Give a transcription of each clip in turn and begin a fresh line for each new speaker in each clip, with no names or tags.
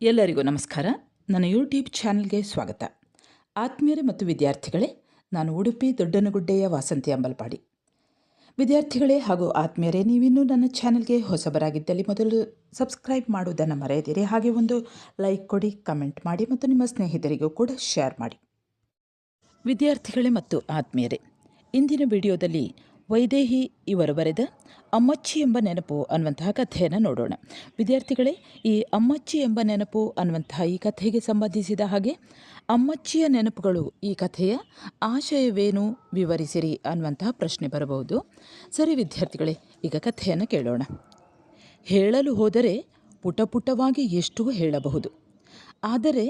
ಎಲ್ಲರಿಗೂ ನಮಸ್ಕಾರ. ನನ್ನ ಯೂಟ್ಯೂಬ್ ಚಾನಲ್ಗೆ ಸ್ವಾಗತ. ಆತ್ಮೀಯರೇ ಮತ್ತು ವಿದ್ಯಾರ್ಥಿಗಳೇ, ನಾನು ಉಡುಪಿ ದೊಡ್ಡನಗುಡ್ಡೆಯ ವಾಸಂತಿ ಅಂಬಲ್ಪಾಡಿ. ವಿದ್ಯಾರ್ಥಿಗಳೇ ಹಾಗೂ ಆತ್ಮೀಯರೇ, ನೀವಿನ್ನೂ ನನ್ನ ಚಾನಲ್ಗೆ ಹೊಸಬರಾಗಿದ್ದಲ್ಲಿ ಮೊದಲು ಸಬ್ಸ್ಕ್ರೈಬ್ ಮಾಡುವುದನ್ನು ಮರೆಯದಿರಿ. ಹಾಗೆ ಒಂದು ಲೈಕ್ ಕೊಡಿ, ಕಮೆಂಟ್ ಮಾಡಿ ಮತ್ತು ನಿಮ್ಮ ಸ್ನೇಹಿತರಿಗೂ ಕೂಡ ಶೇರ್ ಮಾಡಿ. ವಿದ್ಯಾರ್ಥಿಗಳೇ ಮತ್ತು ಆತ್ಮೀಯರೇ, ಇಂದಿನ ವಿಡಿಯೋದಲ್ಲಿ ವೈದೇಹಿ ಇವರು ಬರೆದ ಅಮ್ಮಚ್ಚಿ ಎಂಬ ನೆನಪು ಅನ್ನುವಂತಹ ಕಥೆಯನ್ನು ನೋಡೋಣ. ವಿದ್ಯಾರ್ಥಿಗಳೇ, ಈ ಅಮ್ಮಚ್ಚಿ ಎಂಬ ನೆನಪು ಅನ್ನುವಂತಹ ಈ ಕಥೆಗೆ ಸಂಬಂಧಿಸಿದ ಹಾಗೆ ಅಮ್ಮಚ್ಚಿಯ ನೆನಪುಗಳು ಈ ಕಥೆಯ ಆಶಯವೇನು ವಿವರಿಸಿರಿ ಅನ್ನುವಂತಹ ಪ್ರಶ್ನೆ ಬರಬಹುದು. ಸರಿ ವಿದ್ಯಾರ್ಥಿಗಳೇ, ಈಗ ಕಥೆಯನ್ನು ಕೇಳೋಣ. ಹೇಳಲು ಹೋದರೆ ಪುಟಪುಟವಾಗಿ ಎಷ್ಟೂ ಹೇಳಬಹುದು. ಆದರೆ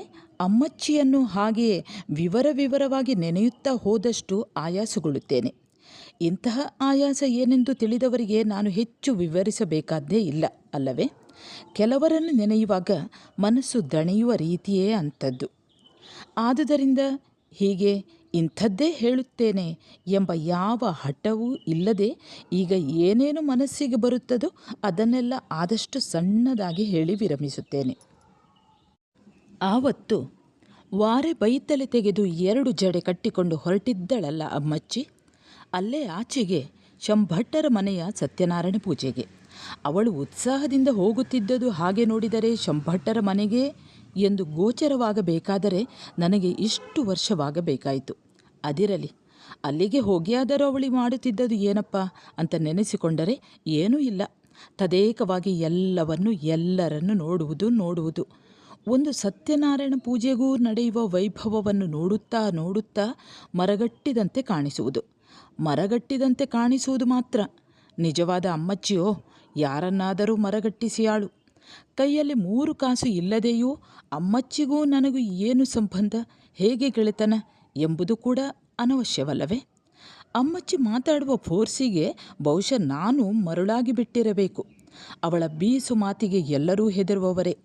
ಅಮ್ಮಚ್ಚಿಯನ್ನು ಹಾಗೆಯೇ ವಿವರವಾಗಿ ನೆನೆಯುತ್ತಾ ಹೋದಷ್ಟು ಆಯಾಸಗೊಳ್ಳುತ್ತೇನೆ. ಇಂತಹ ಆಯಾಸ ಏನೆಂದು ತಿಳಿದವರಿಗೆ ನಾನು ಹೆಚ್ಚು ವಿವರಿಸಬೇಕಾದ್ದೇ ಇಲ್ಲ ಅಲ್ಲವೇ? ಕೆಲವರನ್ನು ನೆನೆಯುವಾಗ ಮನಸ್ಸು ದಣಿಯುವ ರೀತಿಯೇ ಅಂಥದ್ದು. ಆದುದರಿಂದ ಹೀಗೆ ಇಂಥದ್ದೇ ಹೇಳುತ್ತೇನೆ ಎಂಬ ಯಾವ ಹಠವೂ ಇಲ್ಲದೆ ಈಗ ಏನೇನು ಮನಸ್ಸಿಗೆ ಬರುತ್ತದೋ ಅದನ್ನೆಲ್ಲ ಆದಷ್ಟು ಸಣ್ಣದಾಗಿ ಹೇಳಿ ವಿರಮಿಸುತ್ತೇನೆ. ಆವತ್ತು ವಾರೆ ಬೈತಲೆ ತೆಗೆದು 2 ಜಡೆ ಕಟ್ಟಿಕೊಂಡು ಹೊರಟಿದ್ದಳಲ್ಲ ಅಮ್ಮಚ್ಚಿ. ಅಲ್ಲೇ ಆಚೆಗೆ ಶಂಭಟ್ಟರ ಮನೆಯ ಸತ್ಯನಾರಾಯಣ ಪೂಜೆಗೆ. ಅವಳು ಉತ್ಸಾಹದಿಂದ ಹೋಗುತ್ತಿದ್ದುದು ಹಾಗೆ ನೋಡಿದರೆ ಶಂಭಟ್ಟರ ಮನೆಗೆ ಎಂದು ಗೋಚರವಾಗಬೇಕಾದರೆ ನನಗೆ ಇಷ್ಟು ವರ್ಷವಾಗಬೇಕಾಯಿತು. ಅದಿರಲಿ, ಅಲ್ಲಿಗೆ ಹೋಗಿಯಾದರೂ ಅವಳಿ ಮಾಡುತ್ತಿದ್ದುದು ಏನಪ್ಪ ಅಂತ ನೆನೆಸಿಕೊಂಡರೆ ಏನೂ ಇಲ್ಲ. ತದೇಕವಾಗಿ ಎಲ್ಲರನ್ನು ನೋಡುವುದು. ಒಂದು ಸತ್ಯನಾರಾಯಣ ಪೂಜೆಗೂ ನಡೆಯುವ ವೈಭವವನ್ನು ನೋಡುತ್ತಾ ಮರಗಟ್ಟಿದಂತೆ ಕಾಣಿಸುವುದು ಮಾತ್ರ. ನಿಜವಾದ ಅಮ್ಮಚ್ಚಿಯೋ ಯಾರನ್ನಾದರೂ ಮರಗಟ್ಟಿಸಿಯಾಳು. ಕೈಯಲ್ಲಿ 3 ಕಾಸು ಇಲ್ಲದೆಯೂ ಅಮ್ಮಚ್ಚಿಗೂ ನನಗೂ ಏನು ಸಂಬಂಧ, ಹೇಗೆ ಗೆಳೆತನ ಎಂಬುದು ಕೂಡ ಅನವಶ್ಯವಲ್ಲವೇ? ಅಮ್ಮಚ್ಚಿ ಮಾತಾಡುವ ಫೋರ್ಸಿಗೆ ಬಹುಶಃ ನಾನು ಮರುಳಾಗಿ ಬಿಟ್ಟಿರಬೇಕು. ಅವಳ ಬೀಸು ಮಾತಿಗೆ ಎಲ್ಲರೂ ಹೆದರುವವರೇ.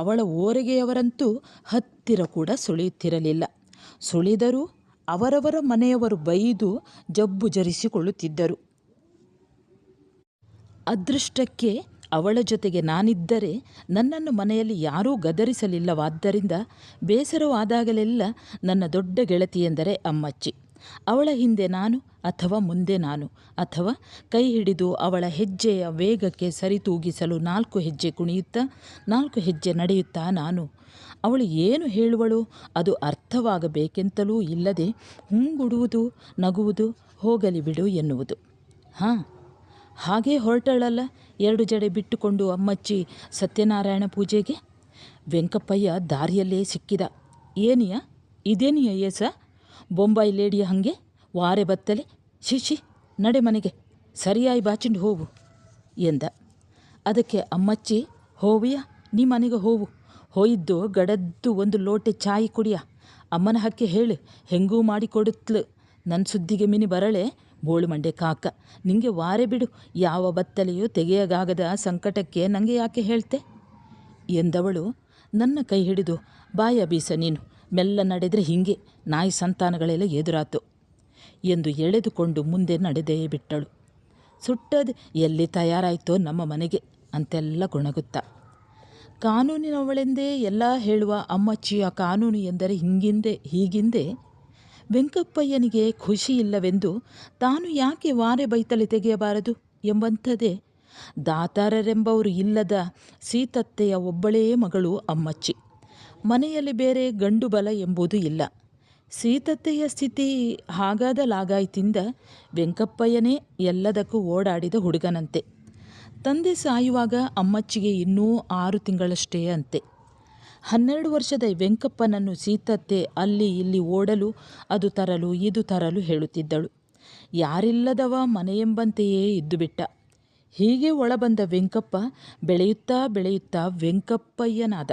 ಅವಳ ಓರೆಗೆಯವರಂತೂ ಹತ್ತಿರ ಕೂಡ ಸುಳಿಯುತ್ತಿರಲಿಲ್ಲ. ಸುಳಿದರೂ ಅವರವರ ಮನೆಯವರು ಬೈದು ಜಬ್ಬು ಜರಿಸಿಕೊಳ್ಳುತ್ತಿದ್ದರು. ಅದೃಷ್ಟಕ್ಕೆ ಅವಳ ಜೊತೆಗೆ ನಾನಿದ್ದರೆ ನನ್ನನ್ನು ಮನೆಯಲ್ಲಿ ಯಾರೂ ಗದರಿಸಲಿಲ್ಲವಾದ್ದರಿಂದ ಬೇಸರವಾದಾಗಲೆಲ್ಲ ನನ್ನ ದೊಡ್ಡ ಗೆಳತಿಯೆಂದರೆ ಅಮ್ಮಚ್ಚಿ. ಅವಳ ಹಿಂದೆ ನಾನು ಅಥವಾ ಮುಂದೆ ನಾನು, ಅಥವಾ ಕೈ ಹಿಡಿದು ಅವಳ ಹೆಜ್ಜೆಯ ವೇಗಕ್ಕೆ ಸರಿತೂಗಿಸಲು 4 ಹೆಜ್ಜೆ ಕುಣಿಯುತ್ತಾ 4 ಹೆಜ್ಜೆ ನಡೆಯುತ್ತಾ ನಾನು. ಅವಳು ಏನು ಹೇಳುವಳು ಅದು ಅರ್ಥವಾಗಬೇಕೆಂತಲೂ ಇಲ್ಲದೆ ಹೂಂಗುಡುವುದು, ನಗುವುದು, ಹೋಗಲಿ ಬಿಡು ಎನ್ನುವುದು. ಹಾಗೇ ಹೊರಟಳಲ್ಲ 2 ಜಡೆ ಬಿಟ್ಟುಕೊಂಡು ಅಮ್ಮಚ್ಚಿ ಸತ್ಯನಾರಾಯಣ ಪೂಜೆಗೆ. ವೆಂಕಪ್ಪಯ್ಯ ದಾರಿಯಲ್ಲೇ ಸಿಕ್ಕಿದ. ಇದೇನಿಯ ಏಸ ಬೊಂಬಾಯಿ ಲೇಡಿಯ ಹಂಗೆ ವಾರೆ ಬತ್ತಲೆ, ಶಿಶಿ ನಡೆ ಮನೆಗೆ, ಸರಿಯಾಗಿ ಬಾಚಿಂಡು ಹೋಗು ಎಂದ. ಅದಕ್ಕೆ ಅಮ್ಮಚ್ಚಿ, ಹೋವಿಯ ನೀ ಮನೆಗೆ ಹೋವು, ಹೋಯಿದ್ದು ಗಡದ್ದು 1 ಲೋಟೆ ಚಾಯಿ ಕುಡಿಯ, ಅಮ್ಮನ ಹಕ್ಕೆ ಹೇಳು ಹೆಂಗೂ ಮಾಡಿ ಕೊಡುತ್ತಲು, ನನ್ನ ಸುದ್ದಿಗೆ ಮಿನಿ ಬರಳೆ ಬೋಳು ಮಂಡೆ ಕಾಕ, ನಿಂಗೆ ವಾರೆ ಬಿಡು, ಯಾವ ಬತ್ತಲೆಯೂ ತೆಗೆಯಗಾಗದ ಸಂಕಟಕ್ಕೆ ನನಗೆ ಯಾಕೆ ಹೇಳ್ತೆ ಎಂದವಳು ನನ್ನ ಕೈ ಹಿಡಿದು, ಬಾಯ ಬೀಸ ನೀನು, ಮೆಲ್ಲ ನಡೆದರೆ ಹೀಗೆ ನಾಯಿ ಸಂತಾನಗಳೆಲ್ಲ ಎದುರಾತು ಎಂದು ಎಳೆದುಕೊಂಡು ಮುಂದೆ ನಡೆದೇ ಬಿಟ್ಟಳು. ಸುಟ್ಟದು ಎಲ್ಲಿ ತಯಾರಾಯಿತೋ ನಮ್ಮ ಮನೆಗೆ ಅಂತೆಲ್ಲ ಗುಣಗುತ್ತಾ. ಕಾನೂನಿನವಳೆಂದೇ ಎಲ್ಲ ಹೇಳುವ ಅಮ್ಮಚ್ಚಿಯ ಕಾನೂನು ಎಂದರೆ ಹೀಗಿಂದೆ ವೆಂಕಪ್ಪಯ್ಯನಿಗೆ ಖುಷಿಯಿಲ್ಲವೆಂದು ತಾನು ಯಾಕೆ ವಾರೆ ಬೈತಲೆ ತೆಗೆಯಬಾರದು ಎಂಬಂಥದ್ದೇ. ದಾತಾರರೆಂಬವರು ಇಲ್ಲದ ಸೀತತ್ತೆಯ ಒಬ್ಬಳೇ ಮಗಳು ಅಮ್ಮಚ್ಚಿ. ಮನೆಯಲ್ಲಿ ಬೇರೆ ಗಂಡು ಬಲ ಎಂಬುದು ಇಲ್ಲ. ಸೀತತ್ತೆಯ ಸ್ಥಿತಿ ಹಾಗಾದಲಾಗಾಯ್ತಿಂದ ವೆಂಕಪ್ಪಯ್ಯನೇ ಎಲ್ಲದಕ್ಕೂ ಓಡಾಡಿದ ಹುಡುಗನಂತೆ. ತಂದೆ ಸಾಯುವಾಗ ಅಮ್ಮಚ್ಚಿಗೆ ಇನ್ನೂ 6 ತಿಂಗಳಷ್ಟೇ ಅಂತೆ. 12 ವರ್ಷದ ವೆಂಕಪ್ಪನನ್ನು ಸೀತತ್ತೆ ಅಲ್ಲಿ ಇಲ್ಲಿ ಓಡಲು, ಅದು ತರಲು ಇದು ತರಲು ಹೇಳುತ್ತಿದ್ದಳು. ಯಾರಿಲ್ಲದವ ಮನೆಯೆಂಬಂತೆಯೇ ಇದ್ದುಬಿಟ್ಟ. ಹೀಗೆ ಒಳಬಂದ ವೆಂಕಪ್ಪ ಬೆಳೆಯುತ್ತಾ ವೆಂಕಪ್ಪಯ್ಯನಾದ.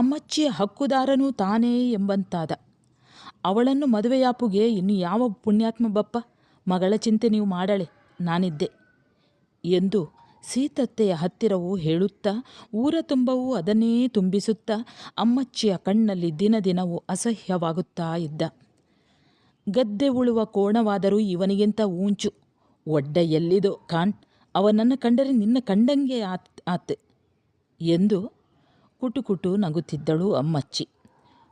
ಅಮ್ಮಚ್ಚಿಯ ಹಕ್ಕುದಾರನೂ ತಾನೇ ಎಂಬಂತಾದ. ಅವಳನ್ನು ಮದುವೆಯಾಪುಗೆ ಇನ್ನು ಯಾವ ಪುಣ್ಯಾತ್ಮ ಬಪ್ಪ, ಮಗಳ ಚಿಂತೆ ನೀವು ಮಾಡಳೆ, ನಾನಿದ್ದೆ ಎಂದು ಸೀತತ್ತೆಯ ಹತ್ತಿರವೂ ಹೇಳುತ್ತಾ ಊರ ತುಂಬವೂ ಅದನ್ನೇ ತುಂಬಿಸುತ್ತಾ ಅಮ್ಮಚ್ಚಿಯ ಕಣ್ಣಲ್ಲಿ ದಿನವೂ ಅಸಹ್ಯವಾಗುತ್ತಾ ಇದ್ದ. ಗದ್ದೆ ಉಳುವ ಕೋಣವಾದರೂ ಇವನಿಗಿಂತ ಊಂಚು, ಒಡ್ಡ ಎಲ್ಲಿದೋ ಕಾಣ್, ಅವನನ್ನು ಕಂಡರೆ ನಿನ್ನ ಕಂಡಂಗೆ ಆತ್ ಎಂದು ಕುಟುಕುಟು ನಗುತ್ತಿದ್ದಳು ಅಮ್ಮಚ್ಚಿ.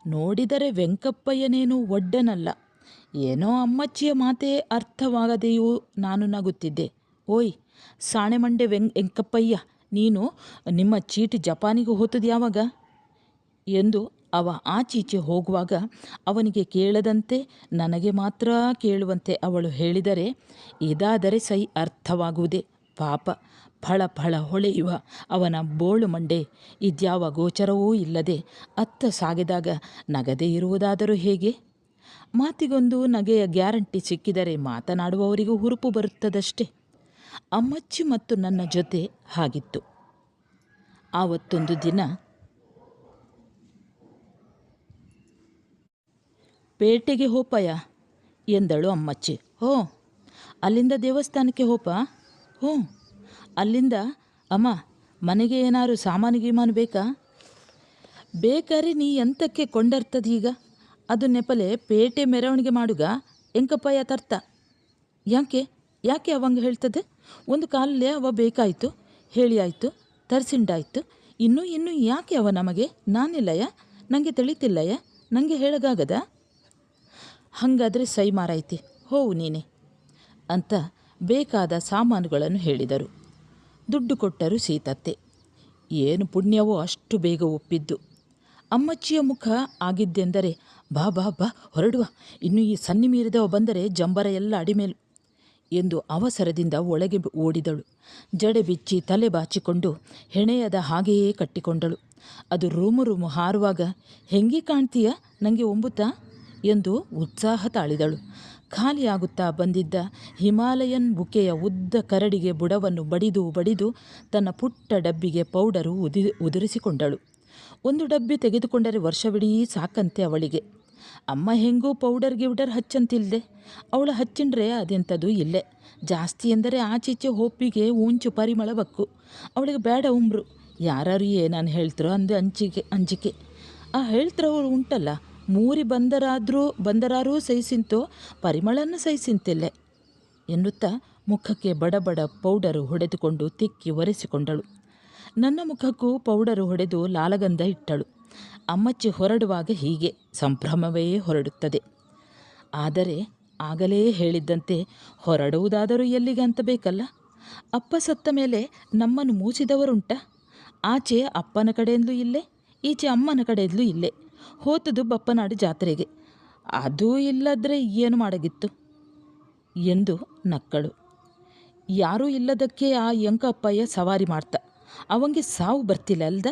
ನೋಡಿದರೆ ವೆಂಕಪ್ಪಯ್ಯನೇನು ಒಡ್ಡನಲ್ಲ. ಏನೋ ಅಮ್ಮಚ್ಚಿಯ ಮಾತೇ ಅರ್ಥವಾಗದೆಯೂ ನಾನು ನಗುತ್ತಿದ್ದೆ. ಓಯ್ ಸಾಣೆಮಂಡೆ ವೆಂಕಪ್ಪಯ್ಯ, ನೀನು ನಿಮ್ಮ ಚೀಟಿ ಜಪಾನಿಗೆ ಹೋತದ್ದು ಯಾವಾಗ ಎಂದು ಅವ ಆಚೀಚೆ ಹೋಗುವಾಗ ಅವನಿಗೆ ಕೇಳದಂತೆ ನನಗೆ ಮಾತ್ರ ಕೇಳುವಂತೆ ಅವಳು ಹೇಳಿದರೆ ಇದಾದರೆ ಸೈ ಅರ್ಥವಾಗುವುದೇ. ಪಾಪ ಫಳ ಫಳ ಹೊಳೆಯುವ ಅವನ ಬೋಳು ಮಂಡೆ ಇದ್ಯಾವ ಗೋಚರವೂ ಇಲ್ಲದೆ ಅತ್ತ ಸಾಗಿದಾಗ ನಗದೇ ಇರುವುದಾದರೂ ಹೇಗೆ? ಮಾತಿಗೊಂದು ನಗೆಯ ಗ್ಯಾರಂಟಿ ಸಿಕ್ಕಿದರೆ ಮಾತನಾಡುವವರಿಗೂ ಹುರುಪು ಬರುತ್ತದಷ್ಟೆ. ಅಮ್ಮಚ್ಚಿ ಮತ್ತು ನನ್ನ ಜೊತೆ ಹಾಗಿತ್ತು. ಆವತ್ತೊಂದು ದಿನ ಪೇಟೆಗೆ ಹೋಪಯ್ಯ ಎಂದಳು ಅಮ್ಮಚ್ಚಿ. ಹೋ, ಅಲ್ಲಿಂದ ದೇವಸ್ಥಾನಕ್ಕೆ ಹೋಪ? ಹ್ಞೂ. ಅಲ್ಲಿಂದ ಅಮ್ಮ ಮನೆಗೆ ಏನಾರು ಸಾಮಾನು ಗೀಮಾನು ಬೇಕಾ? ಬೇಕಾರೆ ನೀ ಎಂತಕ್ಕೆ ಕೊಂಡರ್ತದೀಗ? ಅದು ನೆಪಲೆ ಪೇಟೆ ಮೆರವಣಿಗೆ ಮಾಡುಗ ಎಂಕಪ್ಪಯ್ಯ ತರ್ತ. ಯಾಕೆ ಯಾಕೆ ಅವಂಗೆ ಹೇಳ್ತದೆ? ಒಂದು ಕಾಲಲ್ಲೇ ಅವ ಬೇಕಾಯಿತು, ಹೇಳಿ ಆಯಿತು, ತರಿಸಿಂಡಾಯಿತು. ಇನ್ನೂ ಯಾಕೆ ಅವ ನಮಗೆ? ನಾನಿಲ್ಲಯ್ಯ, ನನಗೆ ತಿಳಿತಿಲ್ಲಯ್ಯ, ನನಗೆ ಹೇಳಗಾಗದ? ಹಾಗಾದರೆ ಸೈ ಮಾರಾಯ್ತಿ, ಹೋವು ನೀನೆ ಅಂತ ಬೇಕಾದ ಸಾಮಾನುಗಳನ್ನು ಹೇಳಿದರು. ದುಡ್ಡು ಕೊಟ್ಟರು ಸೀತತ್ತೆ. ಏನು ಪುಣ್ಯವೋ ಅಷ್ಟು ಬೇಗ ಒಪ್ಪಿದ್ದು. ಅಮ್ಮಚ್ಚಿಯ ಮುಖ ಆಗಿದ್ದೆಂದರೆ ಬಾ ಬಾ ಬಾ ಹೊರಡುವ, ಇನ್ನು ಈ ಸನ್ನಿ ಮೀರಿದವ ಬಂದರೆ ಜಂಬರ ಎಲ್ಲ ಅಡಿಮೇಲು ಎಂದು ಅವಸರದಿಂದ ಒಳಗೆ ಓಡಿದಳು. ಜಡೆ ಬಿಚ್ಚಿ ತಲೆ ಬಾಚಿಕೊಂಡು ಹೆಣೆಯದ ಹಾಗೆಯೇ ಕಟ್ಟಿಕೊಂಡಳು. ಅದು ರೂಮು ಹಾರುವಾಗ ಹೆಂಗೆ ಕಾಣ್ತೀಯ ನನಗೆ ಒಂಬುತ್ತಾ ಎಂದು ಉತ್ಸಾಹ ತಾಳಿದಳು. ಖಾಲಿಯಾಗುತ್ತಾ ಬಂದಿದ್ದ ಹಿಮಾಲಯನ್ ಬುಕೆಯ ಉದ್ದ ಕರಡಿಗೆ ಬುಡವನ್ನು ಬಡಿದು ತನ್ನ ಪುಟ್ಟ ಡಬ್ಬಿಗೆ ಪೌಡರು ಉದುರಿಸಿಕೊಂಡಳು. ಒಂದು ಡಬ್ಬಿ ತೆಗೆದುಕೊಂಡರೆ ವರ್ಷವಿಡೀ ಸಾಕಂತೆ ಅವಳಿಗೆ. ಅಮ್ಮ ಹೆಂಗೂ ಪೌಡರ್ ಗಿವ್ಡರ್ ಹಚ್ಚಂತಿಲ್ದೆ, ಅವಳು ಹಚ್ಚಿಂಡ್ರೆ ಅದೆಂಥದ್ದು ಇಲ್ಲೇ. ಜಾಸ್ತಿ ಎಂದರೆ ಆಚೀಚೆ ಹೋಪಿಗೆ ಉಂಚು ಪರಿಮಳ ಬಕ್ಕು. ಅವಳಿಗೆ ಬೇಡ ಉಂಬ್ರು. ಯಾರು ಏನಾನು ಹೇಳ್ತರೋ ಅಂದು ಅಂಜಿಕೆ. ಆ ಹೇಳ್ತ್ರವ್ರು ಉಂಟಲ್ಲ, ಮೂರಿ ಬಂದರಾರೂ ಸಹಿಸಿಂತೋ ಪರಿಮಳನ್ನು ಸಹಿಸಿಂತಿಲ್ಲೆ ಎನ್ನುತ್ತಾ ಮುಖಕ್ಕೆ ಬಡಬಡ ಪೌಡರು ಹೊಡೆದುಕೊಂಡು ತಿಕ್ಕಿ ಒರೆಸಿಕೊಂಡಳು. ನನ್ನ ಮುಖಕ್ಕೂ ಪೌಡರು ಹೊಡೆದು ಲಾಲಗಂಧ ಇಟ್ಟಳು. ಅಮ್ಮಚ್ಚಿ ಹೊರಡುವಾಗ ಹೀಗೆ ಸಂಭ್ರಮವೇ ಹೊರಡುತ್ತದೆ. ಆದರೆ ಆಗಲೇ ಹೇಳಿದ್ದಂತೆ ಹೊರಡುವುದಾದರೂ ಎಲ್ಲಿಗೆ ಅಂತ ಬೇಕಲ್ಲ. ಅಪ್ಪ ಸತ್ತ ಮೇಲೆ ನಮ್ಮನ್ನು ಮೂಸಿದವರುಂಟ? ಆಚೆ ಅಪ್ಪನ ಕಡೆಯಿಂದಲೂ ಇಲ್ಲೇ, ಈಚೆ ಅಮ್ಮನ ಕಡೆಯಿಂದಲೂ ಇಲ್ಲೇ. ಹೋತದು ಬಪ್ಪನಾಡು ಜಾತ್ರೆಗೆ, ಅದೂ ಇಲ್ಲದ್ರೆ ಏನು ಮಾಡಗಿತ್ತು ಎಂದು ನಕ್ಕಳು. ಯಾರೂ ಇಲ್ಲದಕ್ಕೆ ಆ ಯಂಕಪ್ಪಯ್ಯ ಸವಾರಿ ಮಾಡ್ತಾ, ಅವಂಗೆ ಸಾವು ಬರ್ತಿಲ್ಲ ಅಲ್ದ